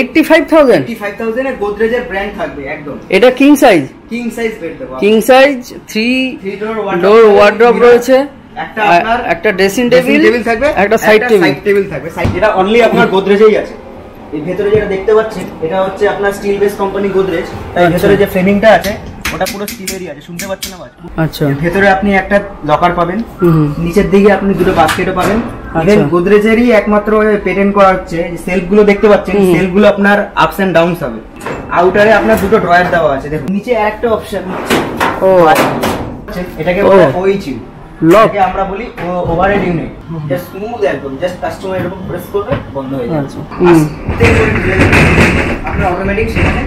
85,000 85,000 এর গোদরেজের ব্র্যান্ড থাকবে একদম। এটা কিং সাইজ বেড দেবো, কিং সাইজ 3 ডোর ওয়ার্ড্রপ রয়েছে, একটা ড্রেসিং টেবিল থাকবে, একটা সাইড টেবিল থাকবে। যেটা অনলি আপনার গোদরেজেই আছে। এই ভেতরে যেটা দেখতে পাচ্ছেন এটা হচ্ছে আপনার স্টিল বেস কোম্পানি গোদরেজ। তাই ভেতরে যে ফ্রেমিংটা আছে ওটা পুরো স্টিলেরই আছে, শুনতে পাচ্ছেন আওয়াজ? আচ্ছা। ভেতরে আপনি একটা লকার পাবেন, নিচের দিকে আপনি দুটো বাস্কেটও পাবেন। ইভেন গোদরেজেরই একমাত্র পেটেন্ট করা হচ্ছে সেলফ গুলো দেখতে পাচ্ছেন, সেলফ গুলো আপনার আপস এন্ড ডাউনস হবে। আউটারে আপনার দুটো ড্রয়ার দেওয়া আছে, দেখুন নিচে আরেকটা অপশন হচ্ছে ও এটাকে বলা ওইচিউ লক, আমরা বলি ওভারহেড ইউনিট। জাস্ট স্মুথ একদম, জাস্ট কাস্টমার এরকম প্রেস করবে বন্ধ হয়ে যাবে। আপনার অটোমেটিক সেখানে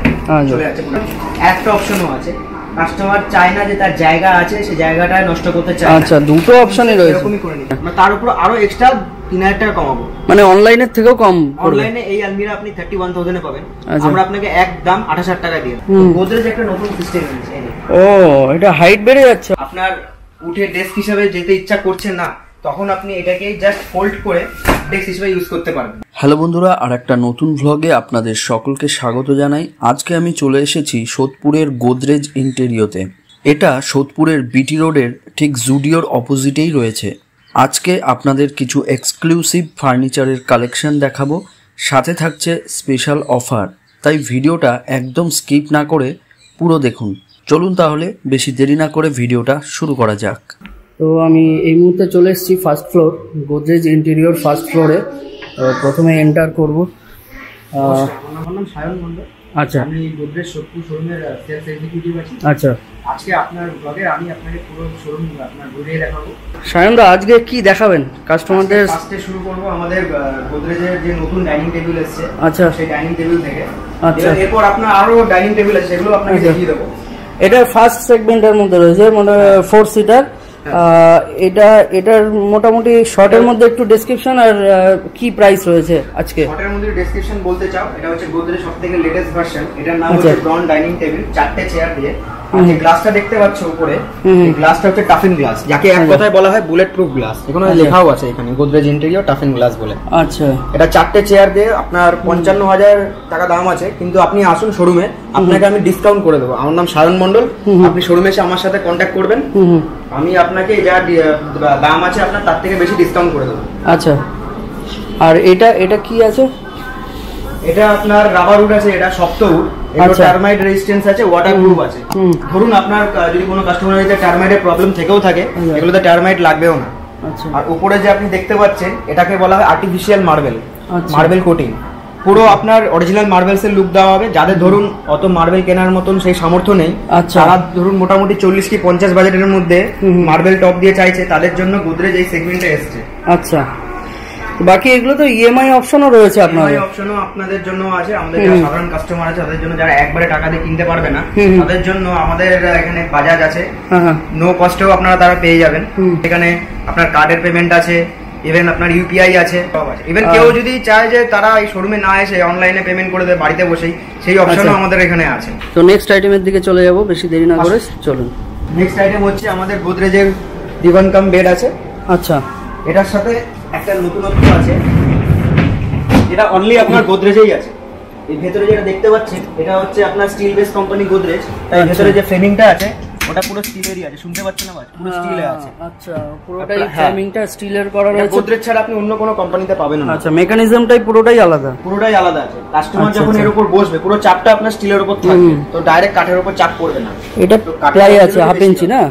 চলে যাচ্ছে। একটা অপশনও আছে, কাস্টমার চায় না যে তার জায়গা আছে সেই জায়গাটা নষ্ট করতে চায়। আচ্ছা, দুটো অপশনই রয়েছে, এরকমই করে নিতে। আমরা তার উপর আরো এক্সট্রা 3000 টাকা কমাবো, মানে অনলাইনের থেকেও কম। অনলাইনে এই আলমিরা আপনি 31,000 এ পাবেন, আমরা আপনাকে একদম 28,000 টাকা দিয়ে। গোদরেজ একটা নতুন সিস্টেম এনেছে। ও, এটা হাইট বেড়ে যাচ্ছে। আপনার উঠে ডেস্ক হিসেবে যেতে ইচ্ছা করছে না, তখন আপনি এটাকে জাস্ট ফোল্ড করে ডেস্ক হিসেবে ইউজ করতে পারবেন। হ্যালো বন্ধুরা, আর একটা নতুন ভ্লগে আপনাদের সকলকে স্বাগত জানাই। আজকে আমি চলে এসেছি সোদপুরের গোদরেজ ইন্টেরিয়তে। এটা সোদপুরের বিটি রোডের ঠিক জুডিওর অপোজিটেই রয়েছে। আজকে আপনাদের কিছু এক্সক্লুসিভ ফার্নিচারের কালেকশন দেখাবো, সাথে থাকছে স্পেশাল অফার। তাই ভিডিওটা একদম স্কিপ না করে পুরো দেখুন। চলুন তাহলে বেশি দেরি না করে ভিডিওটা শুরু করা যাক। তো আমি এই মুহূর্তে চলে এসেছি first floor, Godrej interior first ফ্লোরে। প্রথমে এন্টার করব। আমার নাম সায়ন মণ্ডল। আচ্ছা, আমি গোদরেজ সোদপুর শোরুমের সেলস এক্সিকিউটিভ আছি। আচ্ছা, আজকে আপনার ব্লগে আমি আপনাকে পুরো শোরুম আপনার ঘুরিয়ে দেখাবো। সায়নদা, আজকে কি দেখাবেন কাস্টমারদের? ফার্স্টে শুরু করব আমাদের গোদরেজের যে নতুন ডাইনিং টেবিল এসেছে। আচ্ছা, সেই ডাইনিং টেবিল থেকে। আচ্ছা, এরপর আপনার আরো ডাইনিং টেবিল আছে, সেগুলো আপনাকে দেখিয়ে দেবো। এটা ফার্স্ট সেগমেন্টের মধ্যে রয়েছে, মানে 4 সিটার। এটার মোটামুটি শর্টের মধ্যে একটু ডেসক্রিপশন আর কি প্রাইস রয়েছে আজকে? শর্টের মধ্যে ডেসক্রিপশন বলতে চাও, এটা হচ্ছে গোদরেজ সবথেকে লেটেস্ট ভার্সন। এটার নাম হচ্ছে ব্রন ডাইনিং টেবিল, 4টে চেয়ার দিয়ে। যে গ্লাসটা দেখতে পাচ্ছ উপরে, এই গ্লাসটা হচ্ছে টাফিন গ্লাস, যাকে এক কথায় বলা হয় বুলেট প্রুফ গ্লাস। এখানে লেখাও আছে এখানে গোদরেজ ইন্টেরিয়র টাফিন গ্লাস বলে। আচ্ছা, এটা 4টে চেয়ার দিয়ে আপনার 55,000 টাকা দাম আছে, কিন্তু আপনি আসুন শোরুমে, আপনাকে আমি ডিসকাউন্ট করে দেবো। আমার নাম সায়ন মণ্ডল, আপনি শোরুমে এসে আমার সাথে কন্ট্যাক্ট করবেন, আমি আপনাকে যা দাম আছে আপনার তার থেকে বেশি ডিসকাউন্ট করে দেবো। আচ্ছা, আর এটা কি আছে? এটা আপনার রাবার উড আছে, এটা শক্ত উড, এটা টারমাইট রেজিস্ট্যান্স আছে, ওয়াটারপ্রুফ আছে। ধরুন আপনার যদি কোনো কাস্টমারের টারমাইটের প্রবলেম থেকেও থাকে, এগুলোতে টারমাইট লাগবেও না। আচ্ছা, আর উপরে যে আপনি দেখতে পাচ্ছেন এটাকে বলা হয় আর্টিফিশিয়াল মার্বেল, মার্বেল কোটিং। পুরো আপনার অরিজিনাল মার্বেলস এর লুক দেওয়া হবে। যাদের ধরুন অত মার্বেল কেনার মতন সেই সামর্থ্য নেই, তারা ধরুন মোটামুটি 40 কি 50 বাজেটের মধ্যে মার্বেল টপ দিয়ে চাইছে, তাদের জন্য গোদরেজ এই সেগমেন্টে এসেছে। আচ্ছা, বাকি এগুলো তো ইএমআই অপশনও রয়েছে আপনাদের? ইএমআই অপশনও আপনাদের জন্য আছে। আমাদের যারা সাধারণ কাস্টমার আছে তাদের জন্য, যারা একবারে টাকা দিয়ে কিনতে পারবে না, তাদের জন্য আমাদের এখানে বাজাজ আছে, নো কস্টেও আপনারা তারা পেয়ে যাবেন। এখানে আপনার কার্ডের পেমেন্ট আছে, ইভেন আপনার ইউপিআই আছে, সব আছে। ইভেন কেউ যদি চায় যে তারা এই শোরুমে না এসে অনলাইনে পেমেন্ট করে দেয় বাড়িতে বসেই, সেই অপশনও আমাদের এখানে আছে। তো নেক্সট আইটেমের দিকে চলে যাব, বেশি দেরি না করে চলুন। নেক্সট আইটেম হচ্ছে আমাদের গোদরেজের ডিভান কাম বেড আছে। আচ্ছা, এটার সাথে একটা নতুনত্ব আছে, যেটা অনলি আপনার গোদরেজেই আছে। এই ভেতরে যেটা দেখতে পাচ্ছেন এটা হচ্ছে আপনার স্টিল বেস কোম্পানি গোদরেজ। তাই ভেতরে যে ফ্রেমিংটা আছে ওটা পুরো স্টিলেরই আছে, শুনতে পাচ্ছেন আওয়াজ? পুরো স্টিলে আছে। আচ্ছা, পুরোটাই ফ্রেমিংটা স্টিলের করা রয়েছে। গোদরেজ ছাড়া আপনি অন্য কোনো কোম্পানিতে পাবেন না। আচ্ছা, মেকানিজমটাই পুরোটাই আলাদা? পুরোটাই আলাদা আছে। কাস্টমার যখন এর উপর বসবে, পুরো চাপটা আপনার স্টিলের উপর থাকবে, তো ডাইরেক্ট কাঠের উপর চাপ পড়বে না। এটা প্লাই আছে 1/2 ইঞ্চি, না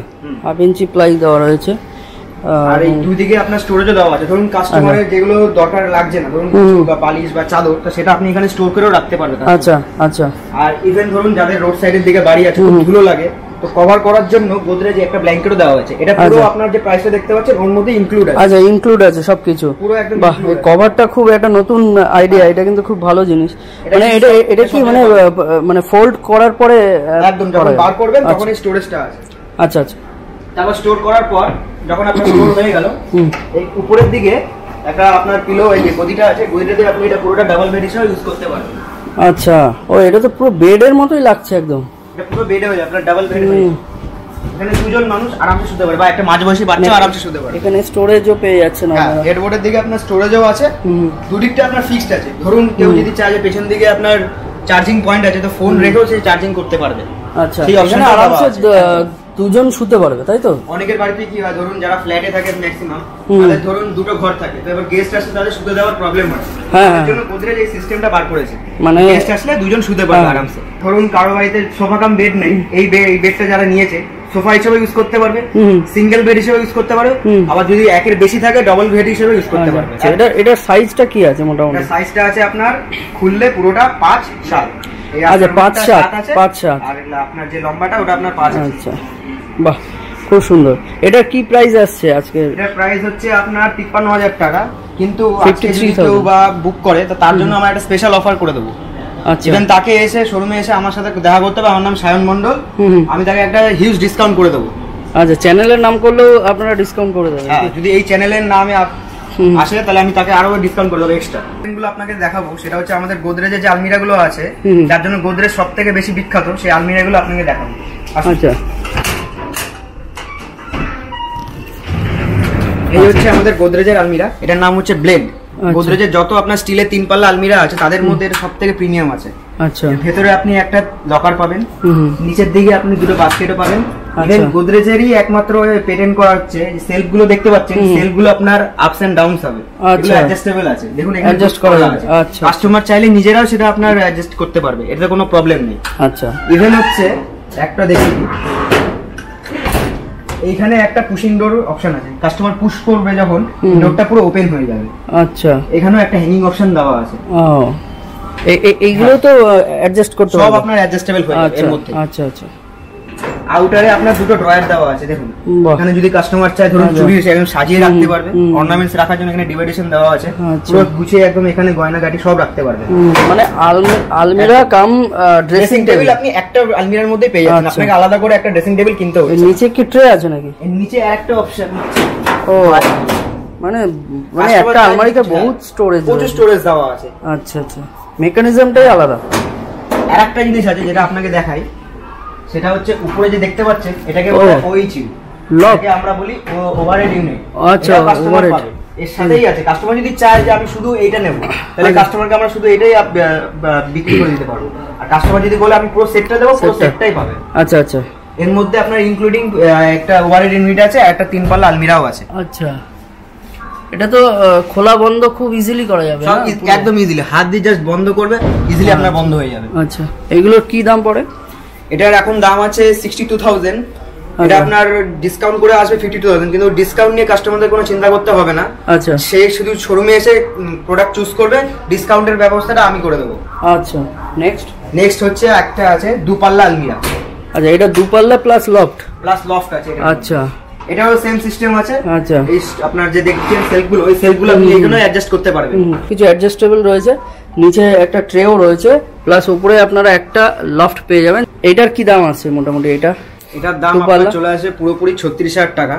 1/2 ইঞ্চি প্লাই দেওয়া রয়েছে। আর এই দুই দিকে আপনার স্টোরেজও দেওয়া আছে। ধরুন কাস্টমারের যেগুলো দরকার লাগছে না, ধরুন বা বালিশ বা চাদর, তো সেটা আপনি এখানে স্টোর করেও রাখতে পারবেন। আচ্ছা, আচ্ছা। আর ইভেন ধরুন যাদের রোড সাইডের দিকে বাড়ি আছে, খুব ধুলো লাগে, তো কভার করার জন্য গোদরেজ একটা ব্ল্যাঙ্কেটও দেওয়া হয়েছে। এটা পুরো আপনার যে প্রাইসটা দেখতে পাচ্ছেন ওর মধ্যে ইনক্লুড আছে। আচ্ছা, ইনক্লুড আছে সবকিছু পুরো একদম। বাহ, এই কভারটা খুব একটা নতুন আইডিয়া, এটা কিন্তু খুব ভালো জিনিস। মানে এটা কি মানে ফোল্ড করার পরে একদম যখন বার করবেন তখন এই স্টোরেজটা আছে। আচ্ছা, আচ্ছা। তারপর স্টোর করার পর যখন আপনার স্টোর হয়ে গেল, এই উপরের দিকে একটা আপনার পিলো, এই যে গদিটা আছে, গদিটাতে আপনি এটা পুরোটা ডাবল বেড হিসেবে ইউজ করতে পারবেন। আচ্ছা, ও এটা তো পুরো বেডের মতোই লাগছে একদম। এটা পুরো বেড হয়ে যায়, আপনার ডাবল বেড হয়ে যায়। এখানে দুজন মানুষ আরামসে শুতে পারে বা একটা মাঝবয়সী বাচ্চা আরামসে শুতে পারে। এখানে স্টোরেজও পেয়ে যাচ্ছেন আপনারা। হেডবোর্ডের দিকে আপনার স্টোরেজও আছে, দুদিকটা আপনার ফিক্সড আছে। ধরুন কেউ যদি চায় যে পেছন দিকে আপনার চার্জিং পয়েন্ট আছে, তো ফোন রেখেও সে চার্জিং করতে পারবে। আচ্ছা, এখানে আরামসে দুজন শুতে পারবে, তাই তো? অনেকের বাড়িতে কি হয়, ধরুন যারা ফ্ল্যাটে থাকে ম্যাক্সিমাম, তাদের ধরুন দুটো ঘর থাকে, তো এবার গেস্ট আসলে তাদের শুতে দেওয়ার প্রবলেম হয়। এর জন্য গোদরেজ এই সিস্টেমটা বার করেছে, মানে গেস্ট আসলে দুজন শুতে পারবে আরামসে। ধরুন কারো বাড়িতে সোফা কাম বেড নেই, এই বেডটা যারা নিয়েছে সোফা হিসেবে ইউজ করতে পারবে, সিঙ্গেল বেড হিসেবে ইউজ করতে পারবে, আবার যদি একের বেশি থাকে ডবল বেড হিসেবে ইউজ করতে পারবে। এটার সাইজটা কি আছে মোটামুটি? সাইজটা আছে আপনার খুললে পুরোটা 5-7। আচ্ছা, 5-7 আর আপনার যে লম্বাটা ওটা আপনার 5। আচ্ছা, বাহ, খুব সুন্দর। এটা কি প্রাইস আসছে আজকে? এটার প্রাইস হচ্ছে আপনার 53,000 টাকা, কিন্তু আজকে যদি কেউ বা বুক করে তো তার জন্য আমরা একটা স্পেশাল অফার করে দেবো। আচ্ছা, ইভেন তাকে এসে শোরুমে এসে আমার সাথে দেখা করতে হবে। আমার নাম সায়ন মণ্ডল, আমি তাকে একটা হিউজ ডিসকাউন্ট করে দেবো। আচ্ছা, চ্যানেলের নাম করলেও আপনারা ডিসকাউন্ট করে দেবেন? হ্যাঁ, যদি এই চ্যানেলের নামে আসে তাহলে আমি তাকে আরো ডিসকাউন্ট করে দেবো এক্সট্রা। গুলো আপনাকে দেখাবো, সেটা হচ্ছে আমাদের গোদরেজের যে আলমিরা গুলো আছে, যার জন্য গোদরেজ সব থেকে বেশি বিখ্যাত, সেই আলমিরা গুলো আপনাকে দেখাবো। আচ্ছা, এই হচ্ছে আমাদের গোদরেজের আলমিরা, এটার নাম হচ্ছে ব্লেন্ড। গোদরেজের যত আপনার স্টিলের 3 পাল্লা আলমিরা আছে তাদের মধ্যে এটা সবথেকে প্রিমিয়াম আছে। আচ্ছা, ভেতরে আপনি একটা লকার পাবেন, নিচের দিকে আপনি দুটো বাস্কেটও পাবেন। ইভেন গোদরেজেরই একমাত্র পেটেন্ট করা হচ্ছে, সেলফ গুলো দেখতে পাচ্ছেন, সেলফ গুলো আপনার আপস এন্ড ডাউনস হবে, এগুলো অ্যাডজাস্টেবল আছে। দেখুন এখানে অ্যাডজাস্ট করা আছে, কাস্টমার চাইলে নিজেরাও সেটা আপনার অ্যাডজাস্ট করতে পারবে, এটাতে কোনো প্রবলেম নেই। আচ্ছা, ইভেন হচ্ছে একটা দেখুন এইখানে একটা পুশিং ডোর অপশন আছে, কাস্টমার পুশ করবে যখন ডোরটা পুরো ওপেন হয়ে যাবে। আচ্ছা, এখানেও একটা হ্যাঙ্গিং অপশন দেওয়া আছে। এইগুলো তো অ্যাডজাস্ট করতে সব আপনার অ্যাডজাস্টেবল হয়ে যাবে এর মধ্যে। আচ্ছা আচ্ছা, আউটারে আপনার দুটো ড্রয়ার দেওয়া আছে, দেখুন এখানে যদি কাস্টমার চায় ধরুন চুড়ি একদম সাজিয়ে রাখতে পারবে, অর্নামেন্টস রাখার জন্য এখানে ডিভাইডেশন দেওয়া আছে, পুরো গুছিয়ে একদম এখানে গয়না গাটি সব রাখতে পারবে। মানে আলমিরা কাম ড্রেসিং টেবিল আপনি একটা আলমিরার মধ্যে পেয়ে যাবেন, আপনাকে আলাদা করে একটা ড্রেসিং টেবিল কিনতে হবে। নিচে কি ট্রে আছে নাকি? এর নিচে আরেকটা অপশন। ও, মানে একটা আলমারিতে বহুত স্টোরেজ, প্রচুর স্টোরেজ দেওয়া আছে। আচ্ছা আচ্ছা, মেকানিজমটাই আলাদা। আরেকটা জিনিস আছে যেটা আপনাকে দেখাই, সেটা হচ্ছে উপরে যে দেখতে পাচ্ছেন এটাকে বলে ওইচইউ লক, আমরা বলি ওভারহেড ইউনিট। আচ্ছা, ওভারহেড এর সাথেই আছে। কাস্টমার যদি চায় যে আমি শুধু এইটা নেব, তাহলে কাস্টমারকে আমরা শুধু এটাই বিক্রি করে দিতে পারবো। আর কাস্টমার যদি বলে আমি পুরো সেটটা দেবো, পুরো সেটটাই পাবে। আচ্ছা আচ্ছা, এর মধ্যে আপনার ইনক্লুডিং একটা ওভারহেড ইউনিট আছে, একটা 3 পাল্লা আলমিরাও আছে। আচ্ছা, এটা তো খোলা বন্ধ খুব ইজিলি করা যাবে, একদম ইজিলি হাত দিয়ে জাস্ট বন্ধ করবে, ইজিলি আপনার বন্ধ হয়ে যাবে। আচ্ছা, এগুলোর কি দাম পড়ে? এটার এখন দাম আছে 62,000, এটা আপনার ডিসকাউন্ট করে আসবে 52,000, কিন্তু ডিসকাউন্ট নিয়ে কাস্টমারদের কোনো চিন্তা করতে হবে না। আচ্ছা, সে শুধু শোরুমে এসে প্রোডাক্ট চুজ করবে, ডিসকাউন্টের ব্যবস্থাটা আমি করে দেবো। আচ্ছা, নেক্সট হচ্ছে একটা আছে দুপাল্লা আলমিরা। আচ্ছা, এটা দুপাল্লা প্লাস লফট আছে। আচ্ছা, এটাও সেম সিস্টেম আছে। আচ্ছা, এই আপনার যে দেখছেন সেলফগুলো, ওই সেলফগুলো আপনি এখানে অ্যাডজাস্ট করতে পারবেন, কিছু অ্যাডজাস্টেবল রয়েছে, নিচে একটা ট্রেও রয়েছে, প্লাস উপরে আপনারা একটা লফট পেয়ে যাবেন। এটার কি দাম আছে মোটামুটি? এটার দাম আপনার চলে আসে পুরোপুরি 36,000 টাকা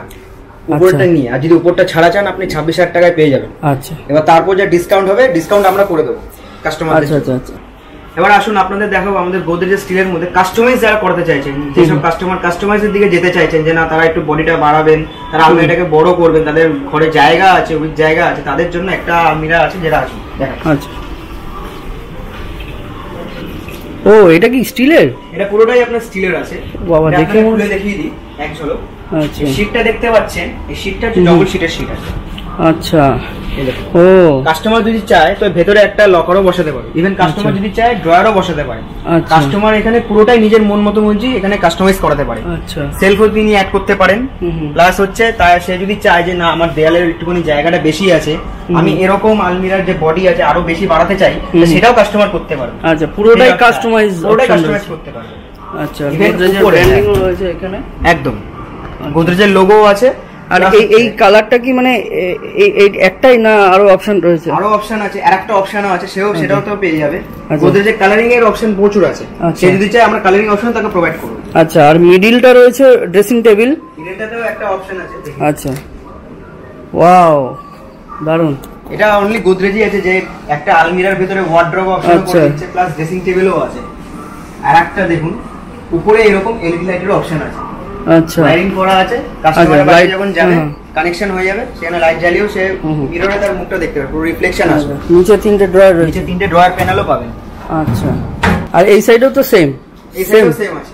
উপরটা নিয়ে, আর যদি উপরটা ছাড়া চান আপনি 26,000 টাকায় পেয়ে যাবেন। আচ্ছা, এবার তারপর যে ডিসকাউন্ট হবে, ডিসকাউন্ট আমরা করে দেবো কাস্টমারদের। আচ্ছা আচ্ছা আচ্ছা, এবার আসুন আপনাদের দেখাবো আমাদের গোদরেজ স্টিলের মধ্যে কাস্টমাইজ যারা করতে চাইছেন, যেসব কাস্টমার কাস্টমাইজের দিকে যেতে চাইছেন, যে না তারা একটু বডিটা বাড়াবেন, তারা আলমিরাটাকে বড় করবেন, তাদের ঘরে জায়গা আছে, উইথ জায়গা আছে, তাদের জন্য একটা আলমিরা আছে যেটা আসুন দেখেন। আচ্ছা, ও এটা কি স্টিলের? এটা পুরোটাই আপনার স্টিলের আছে। বাবা, দেখে খুলে দেখিয়ে দিই এক ঝলক। আচ্ছা, শীটটা দেখতে পাচ্ছেন, এই শীটটা হচ্ছে ডবল শীটের শীট আছে। আচ্ছা, ও, কাস্টমার যদি চায় তো ভেতরে একটা লকারও বসাতে পারে, ইভেন কাস্টমার যদি চায় ড্রয়ারও বসাতে পারে। কাস্টমার এখানে পুরোটাই নিজের মন মতো মর্জি এখানে কাস্টমাইজ করাতে পারে। আচ্ছা, সেলফও তিনি অ্যাড করতে পারেন, প্লাস হচ্ছে তাই সে যদি চায় যে না আমার দেয়ালের একটুখানি জায়গাটা বেশি আছে, আমি এরকম আলমিরার যে বডি আছে আরো বেশি বাড়াতে চাই, সেটাও কাস্টমার করতে পারবে। আচ্ছা, পুরোটাই কাস্টমাইজ করতে পারবে। আচ্ছা, গোদরেজের ব্র্যান্ডিং রয়েছে এখানে, একদম গোদরেজের লোগো আছে। আর এই কালারটা কি মানে এই একটাই না আরো অপশন রয়েছে? আরো অপশন আছে, আরেকটা অপশনও আছে, সেটাও তো পেয়ে যাবে। গোদরেজের কালারিং এর অপশন প্রচুর আছে, সে যদি চায় আমরা কালারিং অপশন তাকে প্রোভাইড করব। আচ্ছা, আর মিডিলটা রয়েছে ড্রেসিং টেবিল, মিডিলটাতেও একটা অপশন আছে। আচ্ছা, ওয়াও, দারুন। এটা অনলি গোদরেজই আছে যে একটা আলমিরার ভিতরে ওয়ার্ড্রোব অপশন করে দিচ্ছে, প্লাস ড্রেসিং টেবিলও আছে। আর একটা দেখুন উপরে এরকম এলইডি লাইটের অপশন আছে। আচ্ছা ওয়্যারিং করা আছে, কাস্টমার বাড়ি যখন যাবে কানেকশন হয়ে যাবে, সেখানে লাইট জ্বালিয়েও সে মিররে তার মুখটা দেখতে পাবে, পুরো রিফ্লেকশন আসবে। নিচে 3টে ড্রয়ার রয়েছে, নিচে 3টে ড্রয়ার প্যানেলও পাবেন। আচ্ছা, আর এই সাইডেও তো সেম? এই সাইডেও সেম আছে।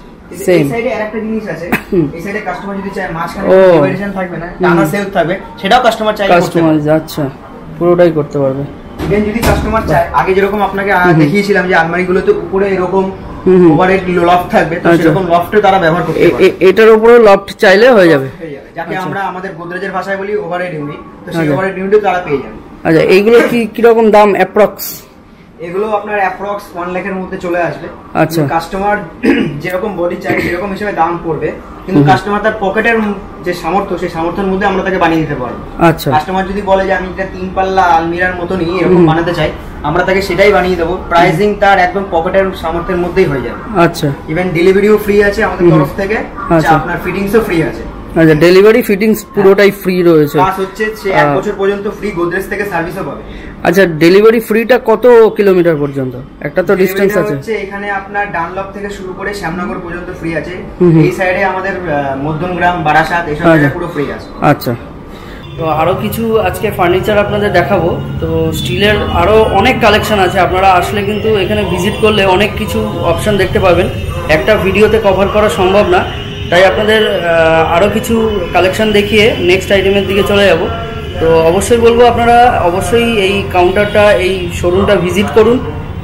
এই সাইডে আরেকটা জিনিস আছে, এই সাইডে কাস্টমার যদি চায় মাঝখানে ডিভাইডেশন থাকবে না, টানা সেলফ থাকবে, সেটাও কাস্টমার চাইলে করতে পারবে। আচ্ছা, পুরোটাই করতে পারবে। ইভেন যদি কাস্টমার চায়, আগে যেরকম আপনাকে দেখিয়েছিলাম যে আলমারিগুলোতে উপরে এরকম ওভারহেড লফট থাকবে, তো সেরকম লফটে তারা ব্যবহার করতে পারবে। এটার উপরে লফট চাইলে হয়ে যাবে, যাকে আমরা আমাদের গোদরেজের ভাষায় বলি ওভারহেড ইউনিট, তো সেই ওভারহেড ইউনিটও তারা পেয়ে যাবে। আচ্ছা, এইগুলো কি রকম দাম অ্যাপ্রক্স? এগুলো আপনার অ্যাপ্রক্স 1 লাখের মধ্যে চলে আসবে। আচ্ছা, কাস্টমার যেরকম বডি চাই সেরকম হিসেবে দাম পড়বে, কিন্তু কাস্টমার তার পকেটের যে সামর্থ্য, সেই সামর্থ্যের মধ্যে আমরা তাকে বানিয়ে দিতে পারবো। আচ্ছা, কাস্টমার যদি বলে যে আমি এটা 3 পাল্লা আলমিরার মতনই এরকম বানাতে চাই, আমরা তাকে সেটাই বানিয়ে দেবো। প্রাইসিং তার একদম পকেটের সামর্থ্যের মধ্যেই হয়ে যাবে। আচ্ছা, ইভেন ডেলিভারিও ফ্রি আছে আমাদের তরফ থেকে, আপনার ফিটিংসও ফ্রি আছে। আচ্ছা, ডেলিভারি ফিটিংস পুরোটাই ফ্রি রয়েছে, প্লাস হচ্ছে সে 1 বছর পর্যন্ত ফ্রি গোদরেজ থেকে সার্ভিসও পাবে। আচ্ছা, ডেলিভারি ফ্রিটা কত কিলোমিটার পর্যন্ত? একটা তো ডিসটেন্স আছে এখানে আপনার ডানলপ থেকে শুরু করে শ্যামনগর পর্যন্ত ফ্রি আছে। এই সাইডে আমাদের মধ্যমগ্রাম, বারাসাত এইসব জায়গায় পুরো ফ্রি আছে। আচ্ছা, তো আরো কিছু আজকে ফার্নিচার আপনাদের দেখাবো। তো স্টিলের আরো অনেক কালেকশন আছে, আপনারা আসলে কিন্তু এখানে ভিজিট করলে অনেক কিছু অপশন দেখতে পাবেন, একটা ভিডিওতে কভার করা সম্ভব না। তাই আপনাদের আরও কিছু কালেকশন দেখিয়ে নেক্সট আইটেমের দিকে চলে যাব। তো অবশ্যই বলবো আপনারা অবশ্যই এই কাউন্টারটা, এই শোরুমটা ভিজিট করুন,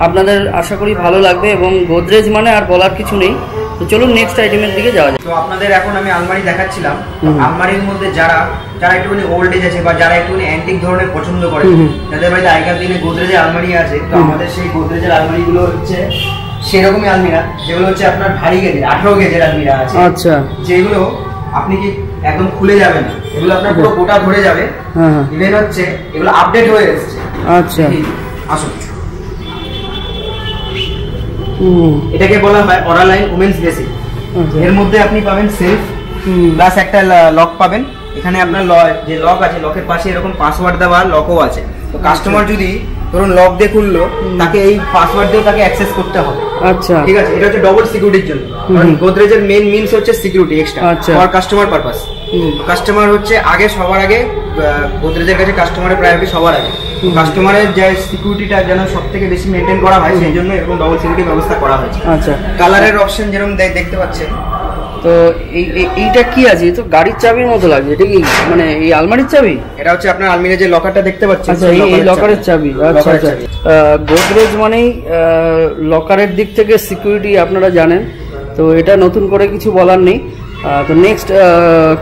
আপনাদের আশা করি ভালো লাগবে। এবং গোদরেজ মানে আর বলার কিছু নেই। তো চলুন নেক্সট আইটেমের দিকে যাওয়া যায়। তো আপনাদের এখন আমি আলমারি দেখাচ্ছিলাম। আলমারির মধ্যে যারা একটুখানি ওল্ড এজ আছে বা যারা একটুখানি অ্যান্টিক ধরনের পছন্দ করে, যাদের বাড়িতে আগেকার দিনে গোদরেজের আলমারি আছে, তো আমাদের সেই গোদরেজের আলমারিগুলো হচ্ছে সেরকমই আলমিরা, যেগুলো হচ্ছে আপনার ভারী গেজের 18 গেজের আলমিরা আছে। আচ্ছা, যেগুলো আপনি কি একদম খুলে যাবে না, এগুলো আপনার পুরো গোটা ধরে যাবে। ইভেন হচ্ছে এগুলো আপডেট হয়ে এসেছে। আচ্ছা, আসুন, এটাকে বলা হয় অরালাইন উমেন্স বেসিক। এর মধ্যে আপনি পাবেন সেলফ প্লাস একটা লক পাবেন। এখানে আপনার যে লক আছে, লকের পাশে এরকম পাসওয়ার্ড দেওয়া লকও আছে। তো কাস্টমার যদি ধরুন লক দিয়ে খুললো, তাকে এই পাসওয়ার্ড দিয়ে তাকে অ্যাক্সেস করতে হবে। আচ্ছা, ঠিক আছে, এটা হচ্ছে ডবল সিকিউরিটির জন্য। গোদরেজের মেইন মিনস হচ্ছে security extra for customer purpose. Customer হচ্ছে সবার আগে গোদরেজের কাছে কাস্টমারের প্রায়োরিটি সবার আগে। কাস্টমারের যে সিকিউরিটিটা যেন সবথেকে বেশি মেনটেন করা হয়, সেই জন্য এরকম ডবল সিকিউরিটি ব্যবস্থা করা হয়েছে। আচ্ছা, কালারের অপশন যেরকম দেখতে পাচ্ছেন। তো এইটা কি আছে? তো গাড়ির চাবির মতো লাগে, এটা কি মানে এই আলমারির চাবি? এটা হচ্ছে আপনার আলমারির যে লকারটা দেখতে পাচ্ছেন, আচ্ছা, এই লকারের চাবি। আচ্ছা আচ্ছা, গোদরেজ মানেই লকারের দিক থেকে সিকিউরিটি আপনারা জানেন, তো এটা নতুন করে কিছু বলার নেই। তো নেক্সট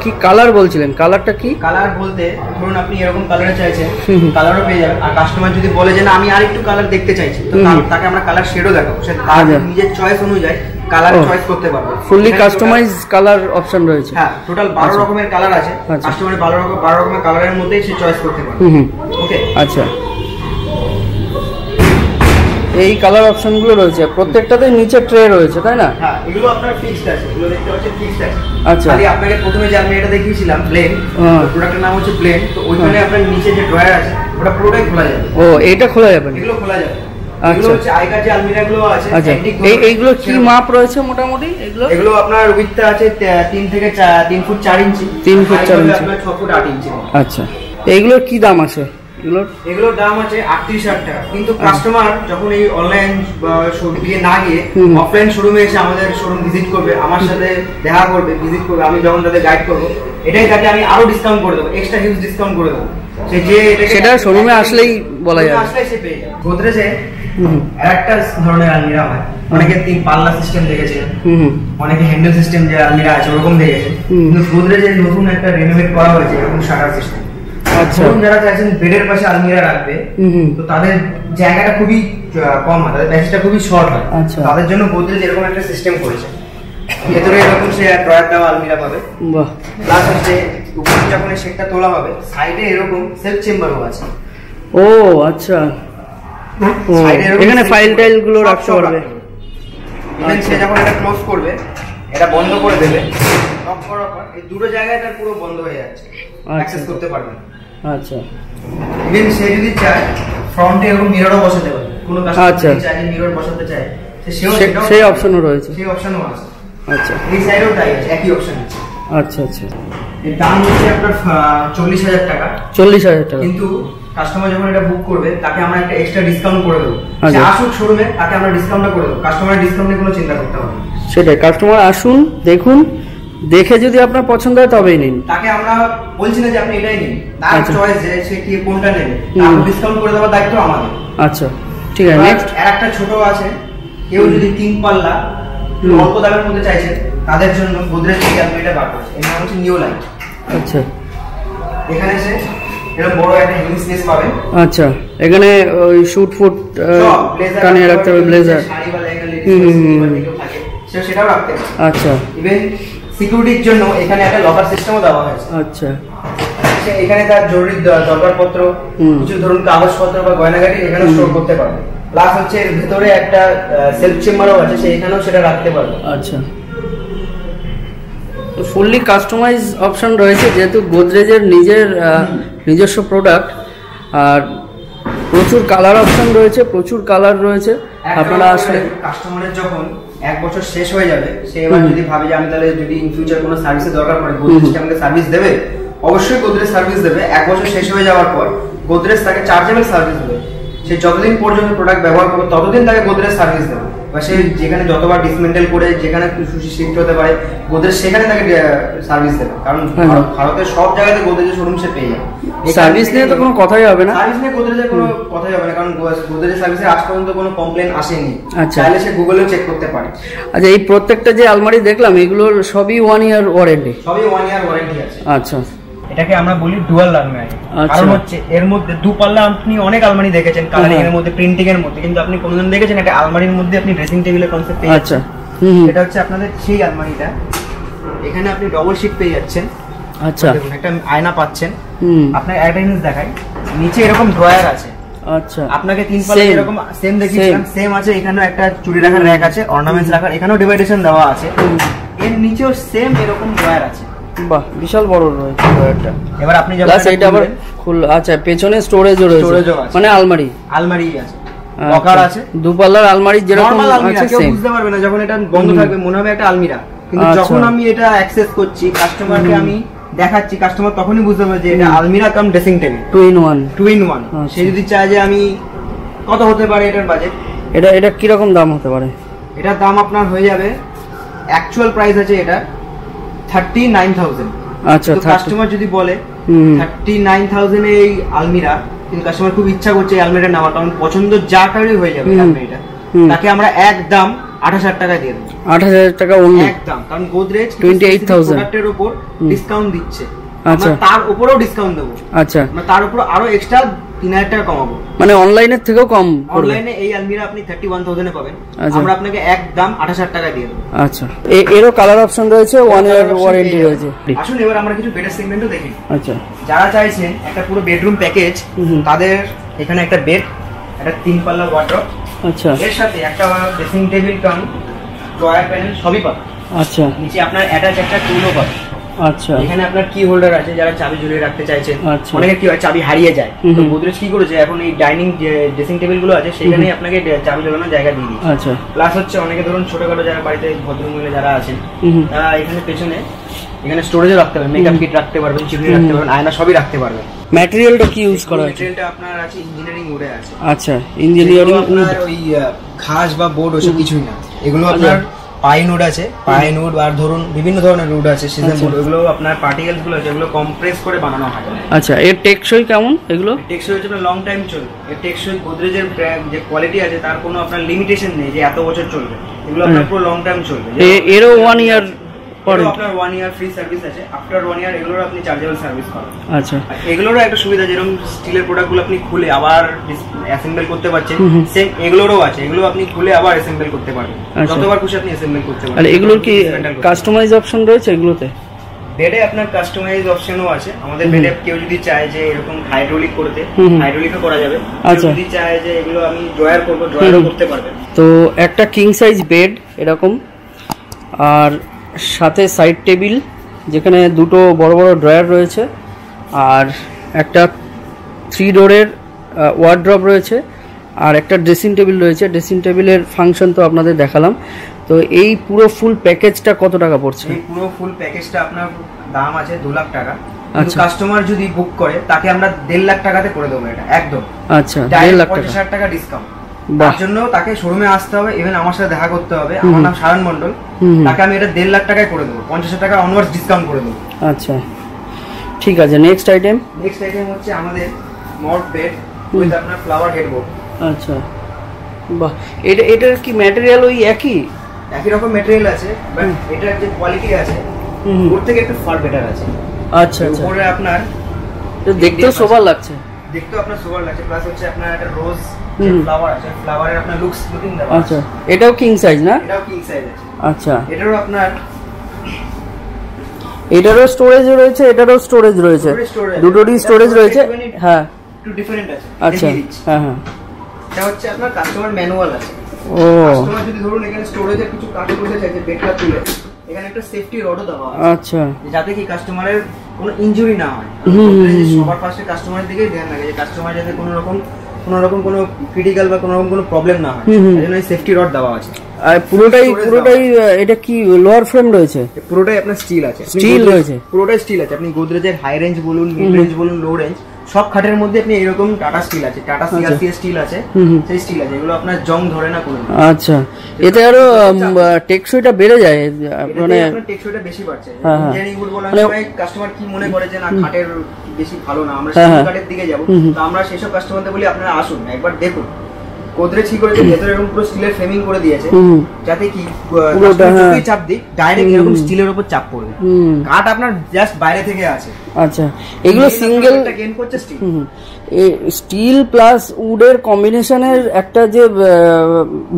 কি কালার বলছিলেন? কালারটা কি? কালার বলতে ধরুন আপনি এরকম কালারে চাইছেন, কালারও পেয়ে যাবেন। আর কাস্টমার যদি বলে যে না আমি আর একটু কালার দেখতে চাইছি, তো তাকে আমরা কালার শেডও দেখাবো, সে তার নিজের চয়েস অনুযায়ী কালার চয়েস করতে পারবে। ফুললি কাস্টমাইজ কালার অপশন রয়েছে। হ্যাঁ, টোটাল 12 রকমের কালার আছে। কাস্টমারের 12 রকমের কালারের মধ্যেই সে চয়েস করতে পারবে। ওকে, আচ্ছা, এই কালার অপশনগুলো রয়েছে, প্রত্যেকটাতে নিচে ট্রে রয়েছে, তাই না? হ্যাঁ, এগুলো আপনার ফিক্সড আছে, এগুলো দেখতে পাচ্ছেন ফিক্সড আছে। আচ্ছা, খালি আপনাকে প্রথমে যে আমি এটা দেখিয়েছিলাম ব্লেন্ড, প্রোডাক্টের নাম হচ্ছে ব্লেন্ড। তো ওইখানে আপনার নিচে যে ড্রয়ার আছে ওটা পুরোটাই খোলা যাবে। ও, এইটা খোলা যাবে? এগুলো খোলা যাবে। এগুলো হচ্ছে আগেকার যে আলমিরাগুলো আছে। আচ্ছা, এইগুলো কি মাপ রয়েছে মোটামুটি? এগুলো আপনার উইডথ আছে 3 থেকে 3 ফুট 4 ইঞ্চি, 3 ফুট 4 ইঞ্চি, আপনার 6 ফুট 8 ইঞ্চি। আচ্ছা, এগুলোর কি দাম আছে? এগুলোর দাম আছে 38,000 টাকা। কিন্তু কাস্টমার যখন এই অনলাইন দিয়ে না গিয়ে অফলাইন শোরুমে এসে আমাদের শোরুম ভিজিট করবে, আমার সাথে দেখা করবে, ভিজিট করবে, আমি যখন তাদের গাইড করবো, এটাই তাকে আমি আরো ডিসকাউন্ট করে দেবো, এক্সট্রা হিউজ ডিসকাউন্ট করে দেবো। সেটা শোরুমে আসলেই বলা যাবে, আসলেই সে পেয়ে যাবে। গোদরেজে আরেকটা ধরনের আলমিরা হয়, অনেকে 3 পাল্লা সিস্টেম দেখেছে, অনেকে হ্যান্ডেল সিস্টেম যে আলমিরা আছে ওরকম দেখেছে। কিন্তু গোদরেজে নতুন একটা রেনোভেট করা হয়েছে এরকম শাটার সিস্টেম। যারা চাইছেন বেডের পাশে আলমিরা রাখবে, তো তাদের জায়গাটা খুবই কম হয়, তাদের প্যাসেজটা খুবই শর্ট হয়। তাদের জন্য গোদরেজ এরকম একটা সিস্টেম করেছে। ভেতরে এরকম সে ড্রয়ার দেওয়া আলমিরা পাবে। প্লাস হচ্ছে উপরে যখন সেটটা তোলা হবে, সাইডে এরকম সেলফ চেম্বারও আছে। ও আচ্ছা, এখানে ফাইল টাইল গুলো রাখতে পারবে। ইভেন সে যখন এটা ক্লোজ করবে, এটা বন্ধ করে দেবে, লক করার পর এই দুটো জায়গায় তার পুরো বন্ধ হয়ে যাচ্ছে, অ্যাক্সেস করতে পারবে না। আচ্ছা, ইভেন সে যদি চায় ফ্রন্টে এরকম মিররও বসাতে পারে, কোনো কাস্টমার যদি চায় মিরর বসাতে চায়, সেই অপশনও রয়েছে, সেই অপশনও আছে। আচ্ছা, এই সাইডেও তাই আছে, একই অপশন আছে। আচ্ছা আচ্ছা, এর দাম হচ্ছে আপনার 40,000 টাকা। 40,000 টাকা। কিন্তু কাস্টমার যখন এটা বুক করবে তাকে আমরা একটা এক্সট্রা ডিসকাউন্ট করে দেবো। সে আচ্ছা। আসুক শোরুমে, তাকে আমরা ডিসকাউন্টটা করে দেবো। কাস্টমারের ডিসকাউন্ট নিয়ে কোনো চিন্তা করতে হবে না। সেটাই, কাস্টমার আসুন, দেখুন, দেখে যদি আপনার পছন্দ হয় তবেই নিন। তাকে আমরা বলছি না যে আপনি এটাই নিন, তার আচ্ছা। চয়েস যে সে কি কোনটা নেবে, তার ডিসকাউন্ট করে দেওয়ার দায়িত্ব আমাদের। আচ্ছা ঠিক আছে, নেক্সট। আর একটা ছোট আছে, কেউ যদি 3 পাল্লা একটু অল্প দামের মধ্যে চাইছেন তাদের জন্য গোদরেজ থেকে আপনি এটা বার করছেন। এর নাম হচ্ছে নিউ লাইট। আচ্ছা এখানে এসে এরকম বড় একটা হিউজ স্পেস পাবেন। আচ্ছা, এখানে ওই শুট ফুট কানে রাখতে হবে, ব্লেজার, শাড়ি বা লেহেঙ্গা লেডিস থাকে সেটাও রাখতে হবে। আচ্ছা। ইভেন সিকিউরিটির জন্য এখানে একটা লকার সিস্টেমও দেওয়া হয়েছে। আচ্ছা, এখানে তার জরুরি দরকারপত্র, কিছু ধরুন কাগজপত্র বা গয়নাগাটি এখানে স্টোর করতে পারবে। প্লাস হচ্ছে এর ভিতরে একটা সেলফ চেম্বারও আছে, সেখানেও সেটা রাখতে পারবে। আচ্ছা, তো ফুললি কাস্টমাইজ অপশন রয়েছে, যেহেতু গোদরেজের নিজস্ব প্রোডাক্ট, আর প্রচুর কালার অপশন রয়েছে, প্রচুর কালার রয়েছে। আপনারা আসলে কাস্টমারের যখন 1 বছর শেষ হয়ে যাবে, সে এবার যদি ভাবে যে আমি তাহলে যদি ইন ফিউচার কোনো সার্ভিসের দরকার পড়ে, গোদরেজ কি আমাকে সার্ভিস দেবে? অবশ্যই গোদরেজ সার্ভিস দেবে। 1 বছর শেষ হয়ে যাওয়ার পর গোদরেজ তাকে চার্জেবল সার্ভিস দেবে। সে যতদিন পর্যন্ত প্রোডাক্ট ব্যবহার করবে ততদিন তাকে গোদরেজ সার্ভিস দেবে। বা সে যেখানে যতবার ডিসমেন্টেল করে যেখানে সুশি শিফট হতে পারে গোদরেজ সেখানে তাকে সার্ভিস দেবে। কারণ ভারতের সব জায়গাতে গোদরেজের শোরুম সে পেয়ে যাবে। সার্ভিস নিয়ে তো কোনো কথাই হবে না, সার্ভিস নিয়ে গোদরেজের কোনো কথাই হবে না, কারণ গোদরেজ সার্ভিসে আজ পর্যন্ত কোনো কমপ্লেন আসেনি। আচ্ছা, তাহলে সে গুগলেও চেক করতে পারে। আচ্ছা, এই প্রত্যেকটা যে আলমারি দেখলাম এগুলোর সবই 1 ইয়ার ওয়ারেন্টি? সবই 1 ইয়ার ওয়ারেন্টি আছে। আচ্ছা, এটাকে আমরা বলি ডুয়াল আলমারি। আচ্ছা। কারণ হচ্ছে এর মধ্যে 2 পাল্লা আপনি অনেক আলমারি দেখেছেন কালারিং এর মধ্যে, প্রিন্টিং এর মধ্যে, কিন্তু আপনি কোনদিন দেখেছেন একটা আলমারির মধ্যে আপনি ড্রেসিং টেবিলের কনসেপ্ট পেয়ে আচ্ছা। যাচ্ছেন? এটা হচ্ছে আপনাদের সেই আলমারিটা। এখানে আপনি ডবল শিট পেয়ে যাচ্ছেন। আচ্ছা, দেখুন একটা আয়না পাচ্ছেন। আপনার একটা জিনিস দেখাই, নিচে এরকম ড্রয়ার আছে। আচ্ছা, আপনাকে 3 পাল্লা এরকম সেম দেখিয়েছিলাম, সেম আছে। এখানেও একটা চুড়ি রাখার র‍্যাক আছে, অর্নামেন্টস রাখার, এখানেও ডিভাইডেশন দেওয়া আছে। এর নিচেও সেম এরকম ড্রয়ার আছে। বাহ, বিশাল বড় রয়েছে ড্রয়ারটা। এবার আপনি যখন প্লাস এটা আবার আচ্ছা, পেছনে স্টোরেজও রয়েছে, মানে আলমারি আছে, লকার আছে। 2 পাল্লার আলমারি যেরকম আছে কেউ সেম। বুঝতে পারবে না, যখন এটা বন্ধ থাকবে মনে হবে একটা আলমিরা, কিন্তু যখন আমি এটা অ্যাক্সেস করছি কাস্টমারকে আমি দেখাচ্ছি, কাস্টমার তখনই বুঝতে পারবে যে এটা আলমিরা কাম ড্রেসিং টেবিল, 2 in 1। সে যদি চায় যে আমি কত হতে পারে এটার বাজেট, এটা কি রকম দাম হতে পারে? এটার দাম আপনার হয়ে যাবে, অ্যাকচুয়াল প্রাইস আছে এটা 39,000। আচ্ছা, কাস্টমার যদি বলে 39,000 এ এই আলমিরা, কিন্তু কাস্টমার খুব ইচ্ছা করছে এই আলমিরাটা নেওয়ার, কারণ পছন্দ যা কারোরই হয়ে যাবে আলমিরাটা, তাকে আমরা একদম 28,000 টাকা দিয়ে দেবো। 28,000 টাকা অনলি একদম, কারণ গোদরেজ 28,000 প্রোডাক্টের উপর ডিসকাউন্ট দিচ্ছে। আচ্ছা, তার উপরেও ডিসকাউন্ট দেবো। আচ্ছা, তার উপর আরো এক্সট্রা 3,000 টাকা কমাবো। মানে অনলাইনের থেকেও কম? অনলাইনে এই আলমিরা আপনি 31,000 এ পাবেন, আমরা আপনাকে একদম 28,000 টাকা দিয়ে দেবো। আচ্ছা, এরও কালার অপশন রয়েছে, 1 ইয়ার ওয়ারেন্টি রয়েছে। আসুন এবার আমরা কিছু বেডের সেগমেন্টও দেখি। আচ্ছা, যারা চাইছেন একটা পুরো বেডরুম প্যাকেজ, তাদের এখানে একটা বেড, একটা 3 পাল্লা ওয়ার্ডরোব, আচ্ছা, এর সাথে একটা ড্রেসিং টেবিল কাম ড্রয়ার প্যানেল সবই পাবেন। আচ্ছা, নিচে আপনার অ্যাটাচ একটা টুলও পাবেন। আচ্ছা, এখানে আপনার কি হোল্ডার আছে, যারা চাবি ঝুলিয়ে রাখতে চাইছেন। আচ্ছা। অনেকে কি হয় চাবি হারিয়ে যায়, তো গোদরেজ কি করেছে এখন এই ডাইনিং যে ড্রেসিং টেবিল গুলো আছে সেখানেই আপনাকে চাবি ঝোলানোর জায়গা দিয়ে দিচ্ছে। আচ্ছা, প্লাস হচ্ছে অনেকে ধরুন ছোটখাটো যারা বাড়িতে ভদ্রমহিলা যারা আছেন, তারা এখানে পেছনে এখানে স্টোরেজও রাখতে পারবেন, মেকআপ কিট রাখতে পারবেন, চিপড়ি রাখতে পারবেন, আয়না সবই রাখতে পারবেন। ম্যাটেরিয়ালটা কি ইউজ করা হয়েছে? ম্যাটেরিয়ালটা আপনার আছে ইঞ্জিনিয়ারিং উডে আছে। আচ্ছা, ইঞ্জিনিয়ারিং ওই ঘাস বা বোর্ড ওসব কিছুই না, এগুলো আপনার পাইন উড আছে, পাইন উড, আর ধরুন বিভিন্ন ধরনের উড আছে, সিজন উড, ওগুলো আপনার পার্টিকেলস গুলো আছে, এগুলো কম্প্রেস করে বানানো হয়। আচ্ছা, এর টেকসই কেমন? এগুলো টেকসই হচ্ছে আপনার লং টাইম চলবে। এর টেকসই গোদরেজের যে কোয়ালিটি আছে তার কোনো আপনার লিমিটেশন নেই যে এত বছর চলবে, এগুলো আপনার পুরো লং টাইম চলবে। এরও 1 ইয়ার পরে আপনার 1 ইয়ার ফ্রি সার্ভিস আছে, আফটার 1 ইয়ার এগুলোর আপনি চার্জেবল সার্ভিস পাবেন। আচ্ছা, এগুলোরও একটা সুবিধা, যেরকম স্টিলের প্রোডাক্টগুলো আপনি খুলে আবার অ্যাসেম্বল করতে পারছেন, সেম এগুলোরও আছে, এগুলো আপনি খুলে আবার অ্যাসেম্বল করতে পারবেন, যতবার খুশি আপনি অ্যাসেম্বল করতে পারবেন। আর এগুলোর কি কাস্টমাইজ অপশন রয়েছে এগুলোতে? বেডে আপনার কাস্টমাইজ অপশনও আছে। আমাদের বেডে কেউ যদি চায় যে এরকম হাইড্রোলিক করতে, হাইড্রোলিকও করা যাবে। আচ্ছা, যদি চায় যে এগুলো আমি ড্রয়ার করব, ড্রয়ারও করতে পারবেন। তো একটা কিং সাইজ বেড এরকম, আর সাথে সাইড টেবিল যেখানে দুটো বড় বড় ড্রয়ার রয়েছে, আর একটা 3 ডোরের ওয়ার্ড্রপ রয়েছে, আর একটা ড্রেসিং টেবিল রয়েছে, ড্রেসিং টেবিলের ফাংশন তো আপনাদের দেখালাম। তো এই পুরো ফুল প্যাকেজটা কত টাকা পড়ছে? এই পুরো ফুল প্যাকেজটা আপনার দাম আছে 2 লাখ টাকা। আচ্ছা। কাস্টমার যদি বুক করে তাকে আমরা 1.5 লাখ টাকাতে করে দেবো এটা একদম। আচ্ছা, 1.5 লাখ টাকা। 50,000 টাকা ডিসকাউন্ট। তার জন্য তাকে শোরুমে আসতে হবে, ইভেন আমার সাথে দেখা করতে হবে। আমার নাম সায়ন মন্ডল। তাকে আমি এটা 1.5 লাখ টাকায় করে দেবো, 50,000 টাকা অনওয়ার্ডস ডিসকাউন্ট করে দেবো। আচ্ছা ঠিক আছে। নেক্সট আইটেম হচ্ছে আমাদের মড বেড উইথ আপনার ফ্লাওয়ার হেডবোর্ড। আচ্ছা বাহ, এটার কি ম্যাটেরিয়াল ওই একই রকম ম্যাটেরিয়াল আছে, বাট এটার যে কোয়ালিটি আছে ওর থেকে একটু ফার বেটার আছে। আচ্ছা আচ্ছা, উপরে আপনার দেখতেও সোবার লাগছে, প্লাস হচ্ছে আপনার একটা রোজ ফ্লাওয়ার আছে, ফ্লাওয়ারের আপনার লুকিং দেওয়া আছে। আচ্ছা, এটাও কিং সাইজ না? এটাও কিং সাইজ আছে। আচ্ছা, এটারও স্টোরেজ রয়েছে, এটারও স্টোরেজ রয়েছে, দুটোরই স্টোরেজ রয়েছে। হ্যাঁ, একটু ডিফারেন্ট আছে। আচ্ছা, হ্যাঁ হ্যাঁ, এটা হচ্ছে আপনার কাস্টমার ম্যানুয়াল আছে। ও, কাস্টমার যদি ধরুন এখানে স্টোরেজের কিছু কাজ করতে চাইছে, বেডটা তুলে এখানে একটা সেফটি রডও দেওয়া আছে। আচ্ছা, যাতে কি কাস্টমারের কোনো ইনজুরি না হয়। সবার ফার্স্টে কাস্টমারের দিকেই ধ্যান রাখে যে কাস্টমার যাতে কোনো রকম কোনো ক্রিটিক্যাল বা কোনো রকম কোনো প্রবলেম না হয়, এই জন্য এই সেফটি রড দেওয়া আছে। আর পুরোটাই এটা কি লোয়ার ফ্রেম রয়েছে? পুরোটাই আপনার স্টিল আছে, স্টিল রয়েছে, পুরোটাই স্টিল আছে। আপনি গোদরেজের হাই রেঞ্জ বলুন, মিড রেঞ্জ বলুন, লো রেঞ্জ, সব খাটের মধ্যে আপনি এরকম টাটা স্টিল আছে, টাটা সিআরসি স্টিল আছে, সেই স্টিল আছে। এগুলো আপনার জং ধরে না কোনো। আচ্ছা, এতে আরো টেকসইটা বেড়ে যায়, মানে টেকসইটা বেশি বাড়ছে। ইঞ্জিনিয়ারিং গুড বলার সময় কাস্টমার কি মনে করে যে না খাটের বেশি ভালো না, আমরা স্টিল কাঠের দিকে যাব। তো আমরা সেসব কাস্টমারদের বলি আপনারা আসুন একবার দেখুন। গোদরেজ কি করেছে, ভেতরে এরকম পুরো স্টিলের ফ্রেমিং করে দিয়েছে, যাতে কি পুরোটাই চাপ দিক ডাইরেক্ট এরকম স্টিলের উপর চাপ পড়বে, কাঠ আপনার জাস্ট বাইরে থেকে আছে। আচ্ছা, এগুলো সিঙ্গেল গেইন করছে স্টিল। স্টিল প্লাস উডের কম্বিনেশনের একটা যে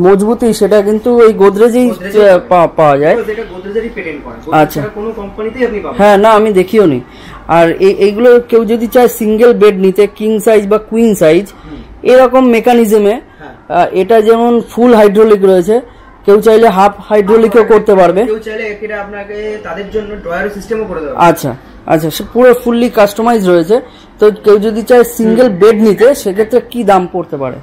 মজবুতি, সেটা কিন্তু এই গোদরেজেই পাওয়া যায়। এটা গোদরেজেরই পেটেন্ট করা। আচ্ছা, কোনো কোম্পানিতেই আপনি পাবেন। হ্যাঁ, না আমি দেখিও নি। আর এইগুলো কেউ যদি চায় সিঙ্গেল বেড নিতে, কিং সাইজ বা কুইন সাইজ, এরকম মেকানিজমে, এটা যেমন ফুল হাইড্রোলিক রয়েছে, কেউ চাইলে হাফ হাইড্রোলিকও করতে পারবে, কেউ চাইলে এটা আপনাকে তাদের জন্য ড্রয়ার সিস্টেমও করে দেবে। আচ্ছা আচ্ছা, সে পুরো ফুললি কাস্টমাইজ রয়েছে। তো কেউ যদি চায় সিঙ্গেল বেড নিতে, সেক্ষেত্রে কি দাম পড়তে পারে?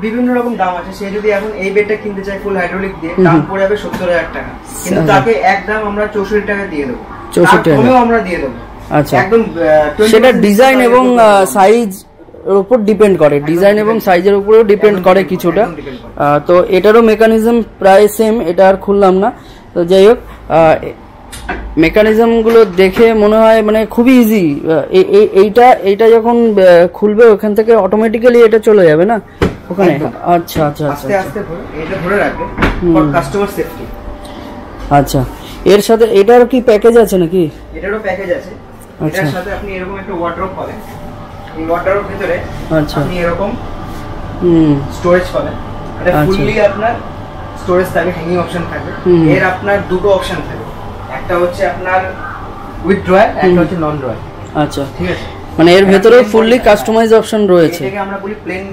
বিভিন্ন রকম দাম আছে। সে যদি এখন এই বেডটা কিনতে চায় ফুল হাইড্রোলিক দিয়ে, দাম পড়ে যাবে 70,000 টাকা, কিন্তু তাকে একদম আমরা 64 টাকা দিয়ে দেবো, 64 টাকা আমরা দিয়ে দেবো। আচ্ছা, একদম সেটা ডিজাইন এবং সাইজ এর উপর ডিপেন্ড করে, ডিজাইন এবং সাইজের উপরেও ডিপেন্ড করে কিছুটা। তো এটারও মেকানিজম প্রায় সেম, এটা আর খুললাম না। তো যাই হোক, মেকানিজমগুলো দেখে মনে হয় মানে খুবই ইজি। এইটা যখন খুলবে ওখান থেকে অটোমেটিক্যালি এটা চলে যাবে না ওখানে? আচ্ছা আচ্ছা, আস্তে আস্তে এটা ধরে রাখবে ফর কাস্টমার সেফটি। আচ্ছা, এর সাথে এটার কি প্যাকেজ আছে নাকি? এটারও প্যাকেজ আছে। এটার সাথে আপনি এরকম একটা ওয়ার্ডরোব পাবেন। এই ওয়ার্ডরোবের ভিতরে আপনি এরকম স্টোরেজ পাবেন। এটা ফুললি আপনার স্টোরেজ থাকবে, হ্যাঙ্গিং অপশন থাকবে। এর আপনার দুটো অপশন থাকবে, একটা হচ্ছে আপনার উইথ ড্রয়ার, একটা হচ্ছে নন ড্রয়ার। আচ্ছা, ঠিক আছে, মানে এর ভেতরে ফুললি কাস্টমাইজ অপশন রয়েছে। এটাকে আমরা বলি প্লেন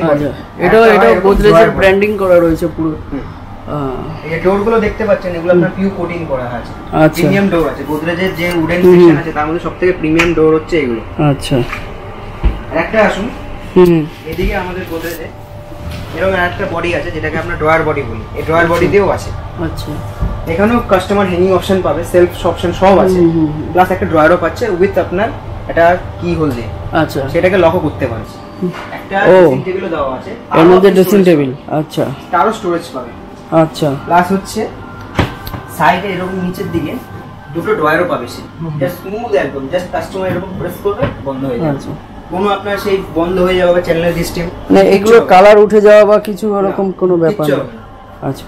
বডি। এটা গোদরেজের ব্র্যান্ডিং করা রয়েছে পুরো। এই ডোরগুলো দেখতে পাচ্ছেন, এগুলো আপনার পিউ কোটিং করা আছে। প্রিমিয়াম ডোর আছে গোদরেজের যে উডেন সেকশন আছে, তার মধ্যে সবথেকে প্রিমিয়াম ডোর হচ্ছে এগুলো। আচ্ছা, একটা আসুন এদিকে আমাদের গোদরেজে এরকম একটা বডি আছে, যেটাকে আমরা ড্রয়ার বডি বলি। এই ড্রয়ার বডি দিয়েও আছে। আচ্ছা, এখানেও কাস্টমার হ্যাঙ্গিং অপশন পাবে, সেলফ অপশন সব আছে, প্লাস একটা ড্রয়ারও পাচ্ছে উইথ আপনার এটা কি হোল দিয়ে। আচ্ছা, সেটাকে লকও করতে পারছে। একটা ড্রেসিং টেবিলও দেওয়া আছে, এর মধ্যে ড্রেসিং টেবিল। আচ্ছা, তারও স্টোরেজ পাবে। আচ্ছা, প্লাস হচ্ছে সাইডে এরকম নিচের দিকে দুটো ড্রয়ারও পাবে। সে জাস্ট স্মুথ একদম, জাস্ট কাস্টমার এরকম প্রেস করবে, বন্ধ হয়ে যাবে। কোনো আপনার সেই বন্ধ হয়ে যাওয়া বা চ্যানেল সিস্টেম মানে এগুলো কালার উঠে যাওয়া বা কিছু এরকম কোনো ব্যাপার না। আচ্ছা,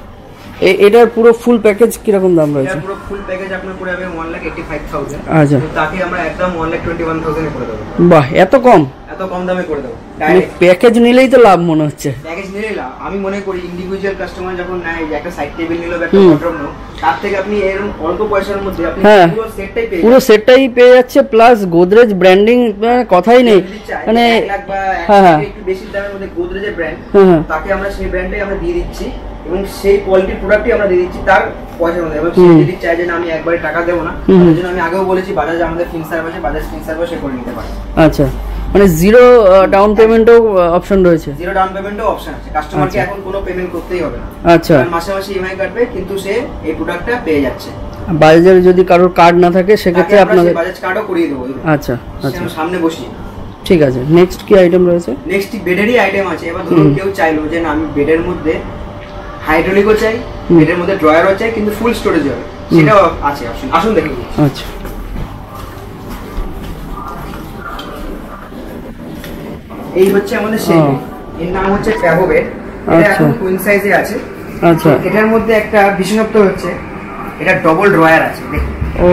এটার পুরো ফুল প্যাকেজ কিরকম দাম রয়েছে? পুরো ফুল প্যাকেজ আপনার পড়ে যাবে 1,85,000। আচ্ছা, তাকে আমরা একদম 1,21,000 এ করে দেবো। বাহ, এত কম দামে করে দেবো। প্যাকেজ নিলেই তো লাভ মনে হচ্ছে। প্যাকেজ নিলেই লাভ। আমি মনে করি ইন্ডিভিজুয়াল কাস্টমার যখন নেয়, একটা সাইড টেবিল নিল বা একটা ওয়ার্ডরোব নিল, তার থেকে আপনি এরকম অল্প পয়সার মধ্যে আপনি পুরো সেটটাই পেয়ে যাচ্ছে, প্লাস গোদরেজ ব্র্যান্ডিং কথাই নেই। মানে একটু বেশি দামের মধ্যে গোদরেজের ব্র্যান্ড, তাকে আমরা সেই ব্র্যান্ডটাই আমরা দিয়ে দিচ্ছি এবং সেই কোয়ালিটির প্রোডাক্টই আমরা দিয়ে দিচ্ছি তার পয়সার মধ্যে। এবং সে যদি চায় যে না আমি একবারে টাকা দেবো না, তার জন্য আমি আগেও বলেছি বাজাজ আমাদের ফিনসার্ভ আছে, বাজাজ ফিনসার্ভও সে করে নিতে পারে। আচ্ছা, মানে জিরো ডাউন পেমেন্টও অপশন রয়েছে? জিরো ডাউন পেমেন্টও অপশন আছে, কাস্টমারকে আচ্ছা। এখন কোনো পেমেন্ট করতেই হবে না। আচ্ছা, মাসে মাসে ইএমআই কাটবে, কিন্তু সে এই প্রোডাক্টটা পেয়ে যাচ্ছে। বাজাজের যদি কারোর কার্ড না থাকে সেক্ষেত্রে আপনাদের বাজাজ কার্ডও করিয়ে দেবো। আচ্ছা আচ্ছা, সামনে বসিয়ে। ঠিক আছে। নেক্সট কি আইটেম রয়েছে? নেক্সট বেডেরই আইটেম আছে। এবার ধরুন কেউ চাইলো যে না আমি বেডের মধ্যে হাইড্রোলিকও চাই, বেডের মধ্যে ড্রয়ারও চাই, কিন্তু ফুল স্টোরেজ হবে, সেটাও আছে অপশন। আসুন দেখুন। আচ্ছা, এই হচ্ছে আমাদের সেই বেড, এর নাম হচ্ছে প্যাভো বেড। এটা এখন কুইন সাইজে আছে। আচ্ছা, এটার মধ্যে একটা বিশেষত্ব হচ্ছে এটা ডবল ড্রয়ার আছে। দেখুন, ও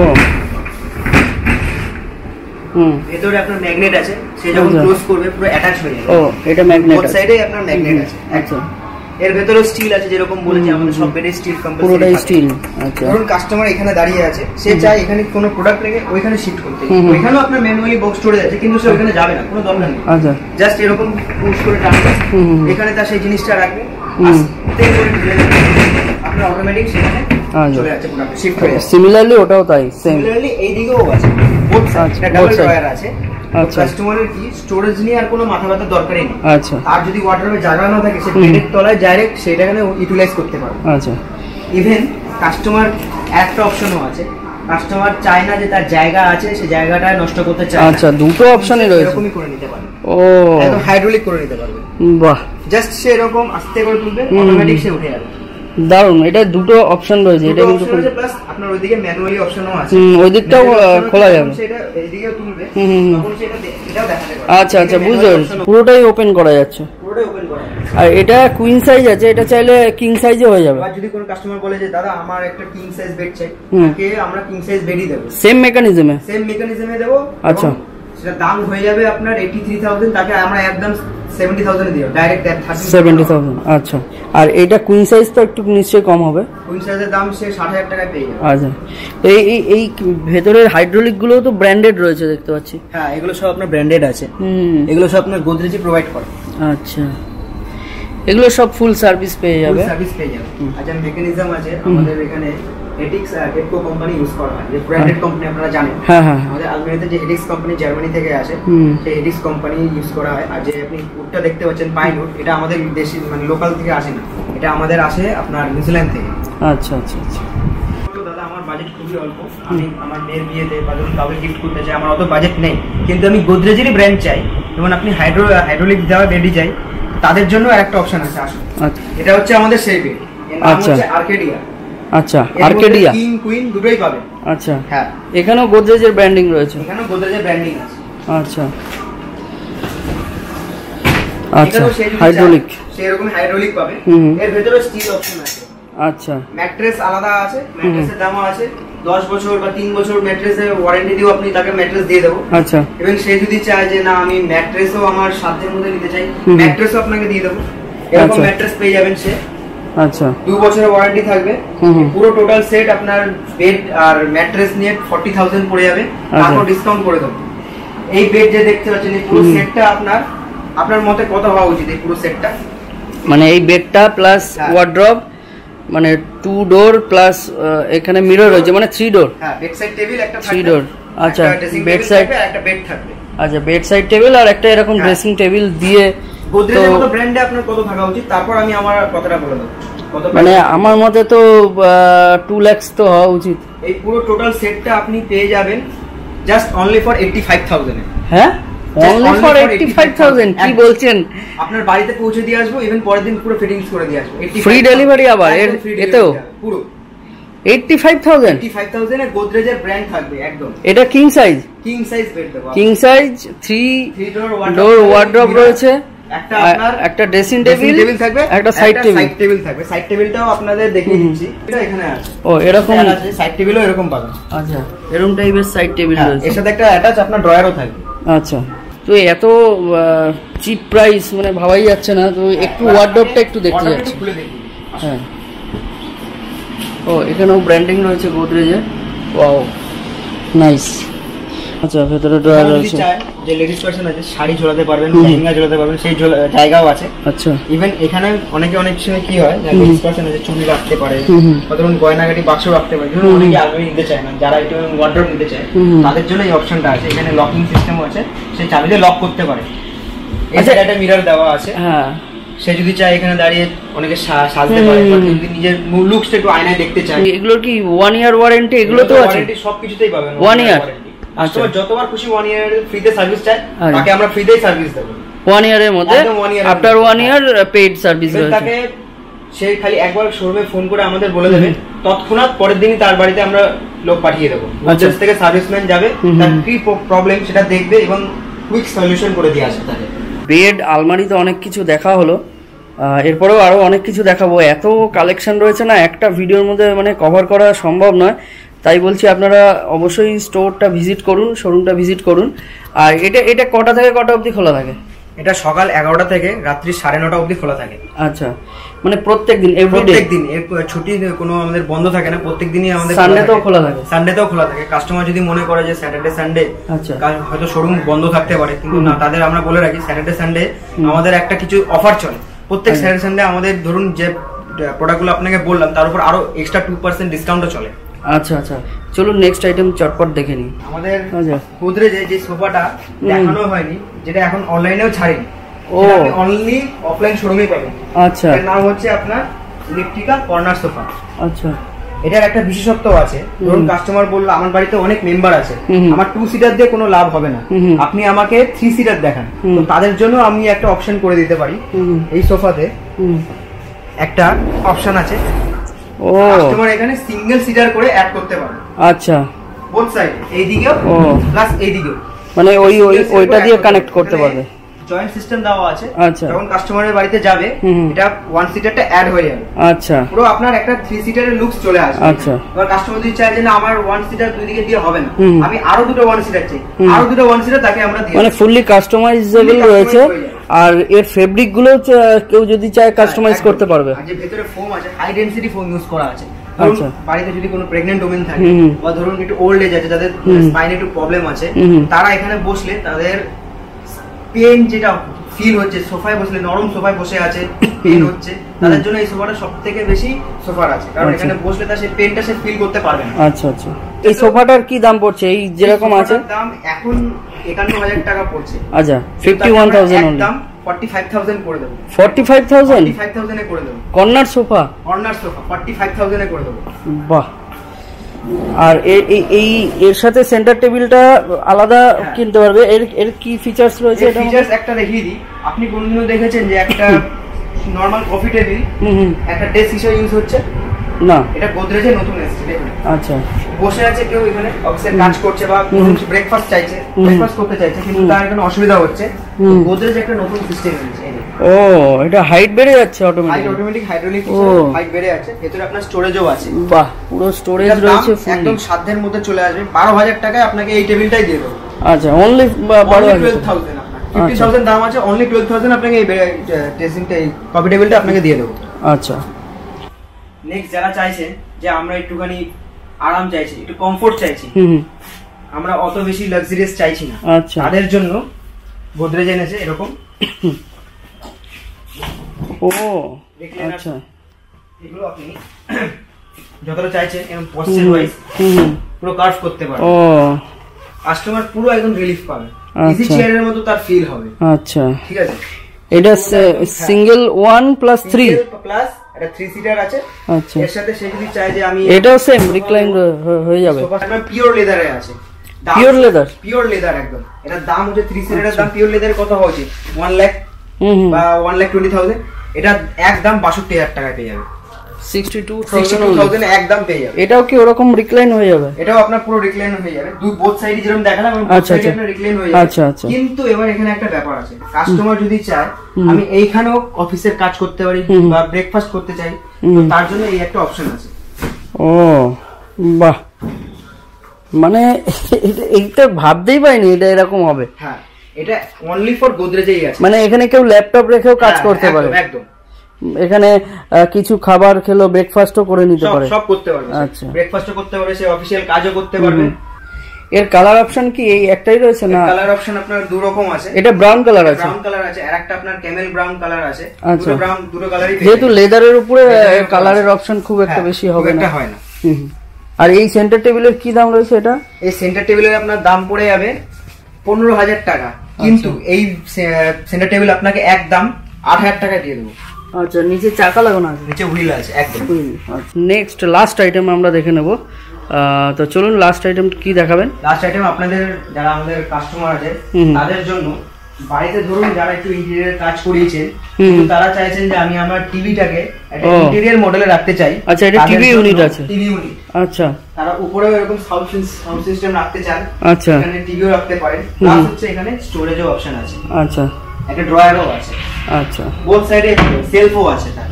ভেতরে আপনার ম্যাগনেট আছে, সে যখন ক্লোজ করবে পুরো অ্যাটাচ হয়ে যাবে। ও, এটা ম্যাগনেট বোথ সাইডে আপনার ম্যাগনেট আছে। আচ্ছা, এর ভেতরে স্টিল আছে, যেরকম বলেছি আমাদের সব বেডে স্টিল কম্পালসারি, পুরোটাই স্টিল। আচ্ছা, ধরুন কাস্টমার এখানে দাঁড়িয়ে আছে, সে চায় এখানে কোনো প্রোডাক্ট রেখে ওইখানে শিফট করতে, ওইখানেও আপনার ম্যানুয়ালি বক্স স্টোরেজ আছে, কিন্তু সে ওইখানে যাবে না, কোনো দরকার নেই। আচ্ছা, জাস্ট এরকম পুশ করে টানবে, এখানে তার সেই জিনিসটা রাখবে, আস্তে করে ঢেলে দেবে, আপনার অটোমেটিক সেখানে চলে যাচ্ছে প্রোডাক্ট শিফট হয়ে যাচ্ছে। সিমিলারলি ওটাও তাই সেম। সিমিলারলি এই দিকেও আছে, বোথ সাইড ডাবল ড্রয়ার আছে। আচ্ছা, কাস্টমারের কি স্টোরেজ নিয়ে আর কোনো মাথা ব্যথার দরকারই নেই। আচ্ছা, আর যদি ওয়ার্ডরোবে জায়গা না থাকে, সে বেডের তলায় ডাইরেক্ট সেটাখানে ইউটিলাইজ করতে পারবে। আচ্ছা, ইভেন কাস্টমার একটা অপশনও আছে, কাস্টমার চায় না যে তার জায়গা আছে, সে জায়গাটা নষ্ট করতে চায় না। আচ্ছা, দুটো অপশনই রয়েছে, এরকমই করে নিতে পারবে। ও একদম হাইড্রোলিক করে নিতে পারবে। বাহ, জাস্ট সে এরকম আস্তে করে তুলবে, অটোমেটিক সে উঠে যাবে। দারুন। এটা দুটো অপশন রয়েছে, এটা কিন্তু প্লাস আপনার ওইদিকে ম্যানুয়ালি অপশনও আছে, ওই দিকটাও খোলা যাবে। সেটা এইদিকেও তুলবে, তখন সেটা এটাও দেখাতে পারবে। আচ্ছা আচ্ছা, বুঝতে পেরেছি, পুরোটাই ওপেন করা যাচ্ছে। পুরোটাই ওপেন করা যাবে। আর এটা কুইন সাইজ আছে, এটা চাইলে কিং সাইজে হয়ে যাবে। আর যদি কোনো কাস্টমার বলে যে দাদা আমার একটা কিং সাইজ বেড চাই, তাকে আমরা কিং সাইজ বেডই দেব, সেম মেকানিজমে। সেম মেকানিজমে দেব। আচ্ছা, সেটা দাম হয়ে যাবে আপনার 83,000, তাকে আমরা একদম 70,000 দিও, ডাইরেক্ট 70,000। আচ্ছা, আর এটা কুইন সাইজ তো একটু নিশ্চয়ই কম হবে। কুইন সাইজের দাম সে 60,000 টাকায় পেয়ে যাবে। আচ্ছা, এই এই এই ভেতরের হাইড্রোলিক গুলো তো ব্র্যান্ডেড রয়েছে দেখতে পাচ্ছি। হ্যাঁ, এগুলো সব আপনার ব্র্যান্ডেড আছে। এগুলো সব আপনার গোদরেজই প্রোভাইড করে। আচ্ছা, এগুলো সব ফুল সার্ভিস পেয়ে যাবে। সার্ভিস পেয়ে যাবে। আচ্ছা, মেকানিজম আছে আমাদের এখানে। হেডিক্স হেডকো কোম্পানি ইউজ করা হয়, যে ব্র্যান্ডেড কোম্পানি আপনারা জানেন। হ্যাঁ হ্যাঁ, আমাদের আলমারিতে যে হেডিক্স কোম্পানি জার্মানি থেকে আসে, সেই হেডিক্স কোম্পানি ইউজ করা হয়। আর যে আপনি উডটা দেখতে পাচ্ছেন পাইন উড, এটা আমাদের দেশি মানে লোকাল থেকে আসে না, এটা আমাদের আসে আপনার নিউজিল্যান্ড থেকে। আচ্ছা আচ্ছা আচ্ছা। দাদা আমার বাজেট খুবই অল্প, আমি আমার মেয়ের বিয়েতে বা ধরুন কাউকে গিফট করতে চাই, আমার অত বাজেট নেই, কিন্তু আমি গোদরেজেরই ব্র্যান্ড চাই, যেমন আপনি হাইড্রোলিক দেওয়া বেডই চাই, তাদের জন্য আর একটা অপশন আছে। আসুন, এটা হচ্ছে আমাদের সেই বেড, এর নাম হচ্ছে আর্কেডিয়া। আচ্ছা, আর্কেডিয়া কিং কুইন দুটোই পাবেন। আচ্ছা, হ্যাঁ, এখানেও গোদরেজের ব্র্যান্ডিং রয়েছে। এখানেও গোদরেজের ব্র্যান্ডিং আছে। আচ্ছা আচ্ছা, হাইড্রোলিক, সেরকম হাইড্রোলিক পাবে। এর ভেতরে স্টিল অপশন আছে। আচ্ছা, ম্যাট্রেস আলাদা আছে, ম্যাট্রেসের দামও আছে। 10 বছর বা 3 বছর ম্যাট্রেসের ওয়ারেন্টি দিও, আপনি তাকে ম্যাট্রেস দিয়ে দেবো। আচ্ছা, এবং সে যদি চায় যে না আমি ম্যাট্রেসও আমার সাধ্যের মধ্যে নিতে চাই, ম্যাট্রেসও আপনাকে দিয়ে দেবো। এরকম ম্যাট্রেস পেয়ে যাবেন সে। আচ্ছা, 2 বছরের ওয়ারেন্টি থাকবে। পুরো টোটাল সেট আপনার বেড আর ম্যাট্রেস নিয়ে 40,000 পড়ে যাবে, তারপর ডিসকাউন্ট করে দেবো। এই বেড যে দেখতে পাচ্ছেন, এই পুরো সেটটা আপনার মতে কত হওয়া উচিত? এই পুরো সেটটা মানে এই বেডটা প্লাস ওয়ার্ড্রপ, মানে 2 ডোর প্লাস এখানে মিরর রয়েছে, মানে 3 ডোর। হ্যাঁ, বেড সাইড টেবিল একটা, 3 ডোর। আচ্ছা, বেড সাইড একটা বেড থাকবে। আচ্ছা, বেড সাইড টেবিল আর একটা এরকম ড্রেসিং টেবিল দিয়ে। গোদরেজের মতো ব্র্যান্ডে আপনার কত থাকা উচিত? তারপর আমি আমার কথাটা বলে দেবো। মানে আমার মতে তো 2 লাখ তো হওয়া উচিত। এই পুরো টোটাল সেটটা আপনি পেয়ে যাবেন জাস্ট অনলি ফর 85,000 এ। হ্যাঁ, অনলি ফর 85,000? কি বলছেন? আপনার বাড়িতে পৌঁছে দিয়ে আসবো, ইভেন পরের দিন পুরো ফিটিংস করে দিয়ে আসবো। ফ্রি ডেলিভারি আবার এতেও? পুরো 85,000? 85,000 এ গোদরেজের ব্র্যান্ড থাকবে একদম। এটা king size? King size bed দেবো। কিং সাইজ, 3 ডোর ওয়ার্ড্রপ রয়েছে, একটা ড্রেসিং টেবিল থাকবে, একটা সাইড টেবিল থাকবে। সাইড টেবিলটাও আপনাদের দেখিয়ে দিচ্ছি, এটা এখানে আছে। ও, এরকম আছে, সাইড টেবিলও এরকম পাবেন। আচ্ছা, এরকম টাইপের সাইড টেবিল রয়েছে, এর সাথে একটা অ্যাটাচ আপনার ড্রয়ারও থাকবে। আচ্ছা, তো এত চিপ প্রাইস মানে ভাবাই যাচ্ছে না। তো একটু ওয়ার্ডরোবটা একটু দেখতে যাচ্ছি। হ্যাঁ, ও এখানেও ব্র্যান্ডিং রয়েছে গোদরেজের। Wow, nice. আচ্ছা, ভেতরে ড্রয়ার যদি রয়েছে। চায় যে লেডিস পার্সন আছে শাড়ি ঝোলাতে পারবেন, লেহেঙ্গা ঝোলাতে পারবেন, সেই জায়গাও আছে। আচ্ছা, ইভেন এখানে অনেক সময় কি হয় লেডিস পার্সন আছে চুড়ি রাখতে পারে, বা ধরুন গয়নাগাটি বাক্স রাখতে পারে, ধরুন অনেকে আলমারি নিতে চায় না, যারা একটু ওয়ার্ডরোব নিতে চায় তাদের জন্য এই অপশনটা আছে। এখানে লকিং সিস্টেমও আছে, সেই চাবি দিয়ে লক করতে পারে। এই সাইডে একটা মিরর দেওয়া আছে, হ্যাঁ, সে যদি চায় এখানে দাঁড়িয়ে অনেকে সাজতে পারে, বা যদি নিজের লুকসটা একটু আয়নায় দেখতে চায়। এগুলোর কি 1 ইয়ার ওয়ারেন্টি এগুলো তো আছে? ওয়ারেন্টি সবকিছুতেই পাবেন 1 ইয়ার। কাস্টমার যতবার খুশি 1 ইয়ার ফ্রিতে সার্ভিস চায়, আচ্ছা। তাকে আমরা ফ্রিতেই সার্ভিস দেব 1 ইয়ারের মধ্যে। একদম 1 year আফটার 1 ইয়ার পেইড সার্ভিস এবার রয়েছে। তাকে সে খালি একবার শোরুমে ফোন করে আমাদের বলে দেবে, তৎক্ষণাৎ পরের দিনই তার বাড়িতে আমরা লোক পাঠিয়ে দেবো। গোদরেজ থেকে সার্ভিসম্যান যাবে, তার কি প্রবলেম সেটা দেখবে এবং কুইক সলিউশন করে দিয়ে আসবে তাকে। বেড, আলমারি তো অনেক কিছু দেখা হলো, এরপরেও আরো অনেক কিছু দেখাবো। এত কালেকশন রয়েছে না, একটা ভিডিওর মধ্যে মানে কভার করা সম্ভব নয়। তাই বলছি আপনারা অবশ্যই স্টোরটা ভিজিট করুন, শোরুমটা ভিজিট করুন। আর এটা কটা থেকে কটা অবধি খোলা থাকে? এটা সকাল 11টা থেকে রাত্রি 9:30 অবধি খোলা থাকে। আচ্ছা, মানে প্রত্যেকদিন এভরিডে? প্রত্যেকদিন, এর ছুটি কোনো আমাদের বন্ধ থাকে না, প্রত্যেকদিনই আমাদের সানডেতেও খোলা থাকে? সানডেতেও খোলা থাকে। কাস্টমার যদি মনে করে যে স্যাটারডে সানডে আচ্ছা হয়তো শোরুম বন্ধ থাকতে পারে, কিন্তু না, তাদের আমরা বলে রাখি স্যাটারডে সানডে আমাদের একটা কিছু অফার চলে। প্রত্যেক স্যাটারডে সানডে আমাদের ধরুন যে প্রোডাক্টগুলো আপনাকে বললাম তার উপর আরো এক্সট্রা 2% ডিসকাউন্টও চলে। আচ্ছা আচ্ছা, চলুন নেক্সট আইটেম চটপট দেখে নিই। আমাদের আচ্ছা, গোদরেজে যে সোফাটা দেখানো হয়নি, যেটা এখন অনলাইনেও ছাড়েনি, ও আপনি অনলি অফলাইন শোরুমে পাবেন। আচ্ছা, এর নাম হচ্ছে আপনার ইলেকট্রিকা কর্নার সোফা। আচ্ছা, এটার একটা বিশেষত্ব আছে। ধরুন কাস্টমার বললো আমার বাড়িতে অনেক মেম্বার আছে, আমার 2 সিটার দিয়ে কোনো লাভ হবে না, আপনি আমাকে 3 সিটার দেখান। তো তাদের জন্য আমি একটা অপশন করে দিতে পারি। এই সোফাতে একটা অপশন আছে, ও কাস্টমার এখানে সিঙ্গেল সিটার করে অ্যাড করতে পারে। আচ্ছা, বোথ সাইড, এইদিকেও প্লাস এইদিকেও, মানে ওইটা দিয়ে কানেক্ট করতে পারবে। জয়েন্ট সিস্টেম দেওয়া আছে। আচ্ছা, যখন কাস্টমারের বাড়িতে যাবে এটা 1 সিটারটা অ্যাড হয়ে যাবে। আচ্ছা, পুরো আপনার একটা 3 সিটারের লুকস চলে আসবে। আচ্ছা, এবার কাস্টমার যদি চায় যে না আমার 1 সিটার দুই দিকে দিয়ে হবে না, আমি আরো দুটো 1 সিটার চাই, আরো দুটো 1 সিটার তাকে আমরা দিই, মানে ফুললি কাস্টমাইজেবল রয়েছে। আর এর ফেব্রিক গুলো কেউ যদি চায় কাস্টমাইজ করতে পারবে। আর যে ভেতরে ফোম আছে, হাই ডেনসিটি ফোম ইউজ করা আছে। আচ্ছা, বাড়িতে যদি কোনো প্রেগন্যান্ট ওমেন থাকে বা ধরুন একটু ওল্ড এজ আছে, যাদের স্পাইনে একটু প্রবলেম আছে, তারা এখানে বসলে তাদের পেন যেটা ফিল হচ্ছে, সোফায় বসলে নরম সোফায় বসে আছে পেন হচ্ছে, তাদের জন্য এই সোফাটা সবথেকে বেশি সোফার আছে, কারণ এখানে বসলে তার সেই পেনটা সে ফিল করতে পারবে না। আচ্ছা আচ্ছা, এই সোফাটার কি দাম পড়ছে? এই যেরকম আছে দাম এখন 51,000 টাকা পড়ছে। আচ্ছা, 51,000 অনলি। দাম 45,000 করে দেবো। 45,000 45,000 এ করে দেবো। Corner sofa? কর্নার সোফা 45,000 এ করে দেবো। বাহ। আর এর সাথে সেন্টার টেবিলটা আলাদা কিনতে পারবে। এর কি ফিচার্স রয়েছে? এটা ফিচার্স একটা দেখিয়ে দিই। আপনি কোনদিনও দেখেছেন যে একটা নরমাল কফি টেবিল একটা ডেস্ক হিসেবে ইউজ হচ্ছে না? এটা গোদরেজের নতুন এসেছে, দেখুন। আচ্ছা, বসে আছে কেউ এখানে অফিসের কাজ করছে বা ব্রেকফাস্ট চাইছে, ব্রেকফাস্ট করতে চাইছে, কিন্তু তার এখানে অসুবিধা হচ্ছে, গোদরেজ একটা নতুন সিস্টেম এনেছে। ও, এটা হাইট বেড়ে যাচ্ছে অটোমেটিক হাইড্রোলিক হাইট বেড়ে যাচ্ছে। ভেতরে আপনার স্টোরেজও আছে। বাহ, পুরো স্টোরেজ রয়েছে, একদম সাধ্যের মধ্যে চলে আসবে। 12,000 টাকায় আপনাকে এই টেবিলটাই দিয়ে দেবো। আচ্ছা, অনলি 12,000। 50,000 দাম আছে, অনলি 12,000 আপনাকে এই ড্রেসিংটা, এই কফি টেবিলটা আপনাকে দিয়ে দেবো। আচ্ছা, নেক্সট যারা চাইছেন যে আমরা একটুখানি আরাম চাইছি, একটু কমফোর্ট চাইছি, আমরা অত বেশি লাক্সারিয়াস চাইছি না, আচ্ছা, তাদের জন্য গোদরেজ এনেছে এরকম। ও আচ্ছা, এগুলো আপনি যতটা চাইছেন এরকম পশ্চার ওয়াইজ পুরো কার্ভ করতে পারবেন। ও, কাস্টমার পুরো একদম রিলিফ পাবে, ইজি চেয়ারের মতো তার ফিল হবে। আচ্ছা, ঠিক আছে। এটা সিঙ্গেল 1 প্লাস 3 প্লাস এটা 3 সিটার আছে। আচ্ছা, এর সাথে সে যদি চায় যে আমি এটাও সেম রিক্লাইন হয়ে যাবে। সোফাটা পিওর লেদারে আছে। Pure leather? পিওর লেদার একদম। এটার দাম হচ্ছে 3 সিটারের দাম পিওর লেদারের কত হচ্ছে 1 লাখ বা 1,20,000। এটা একদম 62,000 টাকায় পেয়ে যাবে। 62,000 একদম পেয়ে যাবে। এটাও কি ওরকম রিক্লাইন হয়ে যাবে? এটাও আপনার পুরো রিক্লাইন হয়ে যাবে। দুই বোথ সাইডে যেরকম দেখালাম বোথ সাইডে আপনার রিক্লাইন হয়ে যাবে। আচ্ছা আচ্ছা। কিন্তু এবার এখানে একটা ব্যাপার আছে, কাস্টমার যদি চায় আমি এইখানেও অফিসের কাজ করতে পারি বা ব্রেকফাস্ট করতে চাই, তো তার জন্য এই একটা অপশন আছে। ও বাহ, মানে এইটা ভাবতেই পাইনি এটা এরকম হবে। হ্যাঁ, এটা অনলি ফর গোদরেজেই আছে। মানে এখানে কেউ ল্যাপটপ রেখেও কাজ করতে পারে। একদম। এখানে কিছু খাবার খেলো, ব্রেকফাস্টও করে নিতে পারে, সব করতে পারবে। আচ্ছা, ব্রেকফাস্টও করতে পারবে, সে অফিশিয়াল কাজও করতে পারবে। এর কালার অপশন কি এই একটাই রয়েছে না? কালার অপশন আপনার দু রকম আছে। এটা ব্রাউন কালার আছে, ব্রাউন কালার আছে, আর একটা আপনার ক্যামেল ব্রাউন কালার আছে। আচ্ছা, দুটো কালারই। যেহেতু লেদারের উপরে কালারের অপশন খুব একটা বেশি হবে না, হয় না। আর এই সেন্টার টেবিলের কি দাম রয়েছে? এটা এই সেন্টার টেবিলের আপনার দাম পড়ে যাবে 15,000 টাকা, কিন্তু এই সেন্টার টেবিল আপনাকে একদম 8,000 টাকা দিয়ে দেবো। আচ্ছা, নিচে চাকা লাগানো আছে, নিচে হুইল আছে একদম। নেক্সট লাস্ট আইটেম আমরা দেখে নেব। তো চলুন লাস্ট আইটেম কি দেখাবেন? লাস্ট আইটেম আপনাদের যারা আমাদের কাস্টমার আছে তাদের জন্য, বাড়িতে ধরুন যারা একটু ইন্টেরিয়র কাজ করিয়েছেন, তারা চাইছেন যে আমি আমার টিভিটাকে একটা ইন্টেরিয়র মডেলে রাখতে চাই। আচ্ছা, এটা টিভি ইউনিট আছে? TV unit. আচ্ছা, তারা উপরেও এরকম সাউন্ড সিস্টেম রাখতে চান। আচ্ছা, এখানে টিভিও রাখতে পারেন, প্লাস হচ্ছে এখানে স্টোরেজও অপশন আছে। আচ্ছা, একটা ড্রয়ারও আছে। আচ্ছা, বোথ সাইডে সেলফও আছে তার।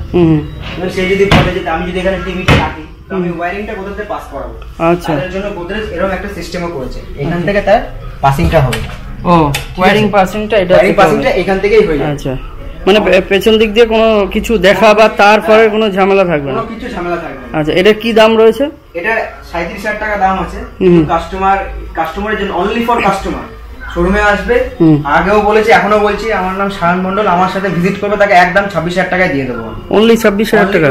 এবার সে যদি বলে যে আমি যদি এখানে টিভিটা রাখি তো আমি ওয়্যারিংটা কোথা থেকে পাস করাবো, আচ্ছা, তার জন্য গোদরেজ এরকম একটা সিস্টেমও করেছে। এখান থেকে তার পাসিংটা হবে। ও, ওয়্যারিং পাসিংটা এটা এখান থেকেই হয়ে যাবে। আচ্ছা, মানে পেছন দিক দিয়ে কোনো কিছু দেখা বা তারপরে কোনো ঝামেলা থাকবে না? কোনো কিছু ঝামেলা থাকবে না। আচ্ছা, এটা কি দাম রয়েছে? এটা 37,000 টাকা দাম আছে। কাস্টমারের জন্য, অনলি ফর কাস্টমার শোরুমে আসবে। আগেও বলেছি, এখনো বলছি, আমার নাম সায়ন মন্ডল, আমার সাথে ভিজিট করবে, তাকে একদম 26,000 টাকায় দিয়ে দেবো। অনলি 26,000 টাকা?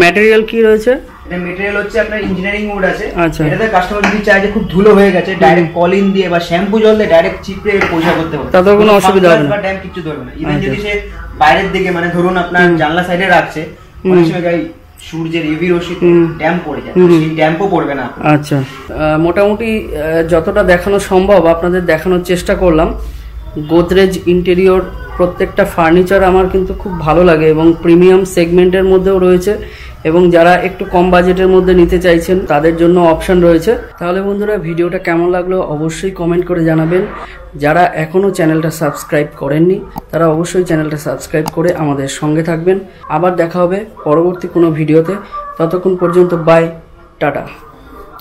ম্যাটেরিয়াল কি রয়েছে? এটা মেটেরিয়াল হচ্ছে আপনার ইঞ্জিনিয়ারিং উড আছে। আচ্ছা, এটাতে কাস্টমার যদি চায় যে খুব ধুলো হয়ে গেছে, ডাইরেক্ট কলিন দিয়ে বা শ্যাম্পু জল দিয়ে ডাইরেক্ট চিপড়ে পরিষ্কার করতে পারবে, তাতে কোনো অসুবিধা হবে না, ড্যাম কিছু ধরবে না। ইভেন যদি সে বাইরের দিকে, মানে ধরুন আপনার জানলা সাইডে রাখছে, অনেক সময় গাড়ি সূর্যের ইউভি রশ্মিতে ড্যাম্প পড়ে যায়, সেই ড্যাম্পও পড়বে না। আচ্ছা, মোটামুটি যতটা দেখানো সম্ভব আপনাদের দেখানোর চেষ্টা করলাম। গোদরেজ ইন্টেরিয়র প্রত্যেকটা ফার্নিচার আমার কিন্তু খুব ভালো লাগে এবং প্রিমিয়াম সেগমেন্টের মধ্যেও রয়েছে, এবং যারা একটু কম বাজেটের মধ্যে নিতে চাইছেন তাদের জন্য অপশন রয়েছে। তাহলে বন্ধুরা, ভিডিওটা কেমন লাগলো অবশ্যই কমেন্ট করে জানাবেন। যারা এখনও চ্যানেলটা সাবস্ক্রাইব করেননি তারা অবশ্যই চ্যানেলটা সাবস্ক্রাইব করে আমাদের সঙ্গে থাকবেন। আবার দেখা হবে পরবর্তী কোনো ভিডিওতে। ততক্ষণ পর্যন্ত বাই, টাটা।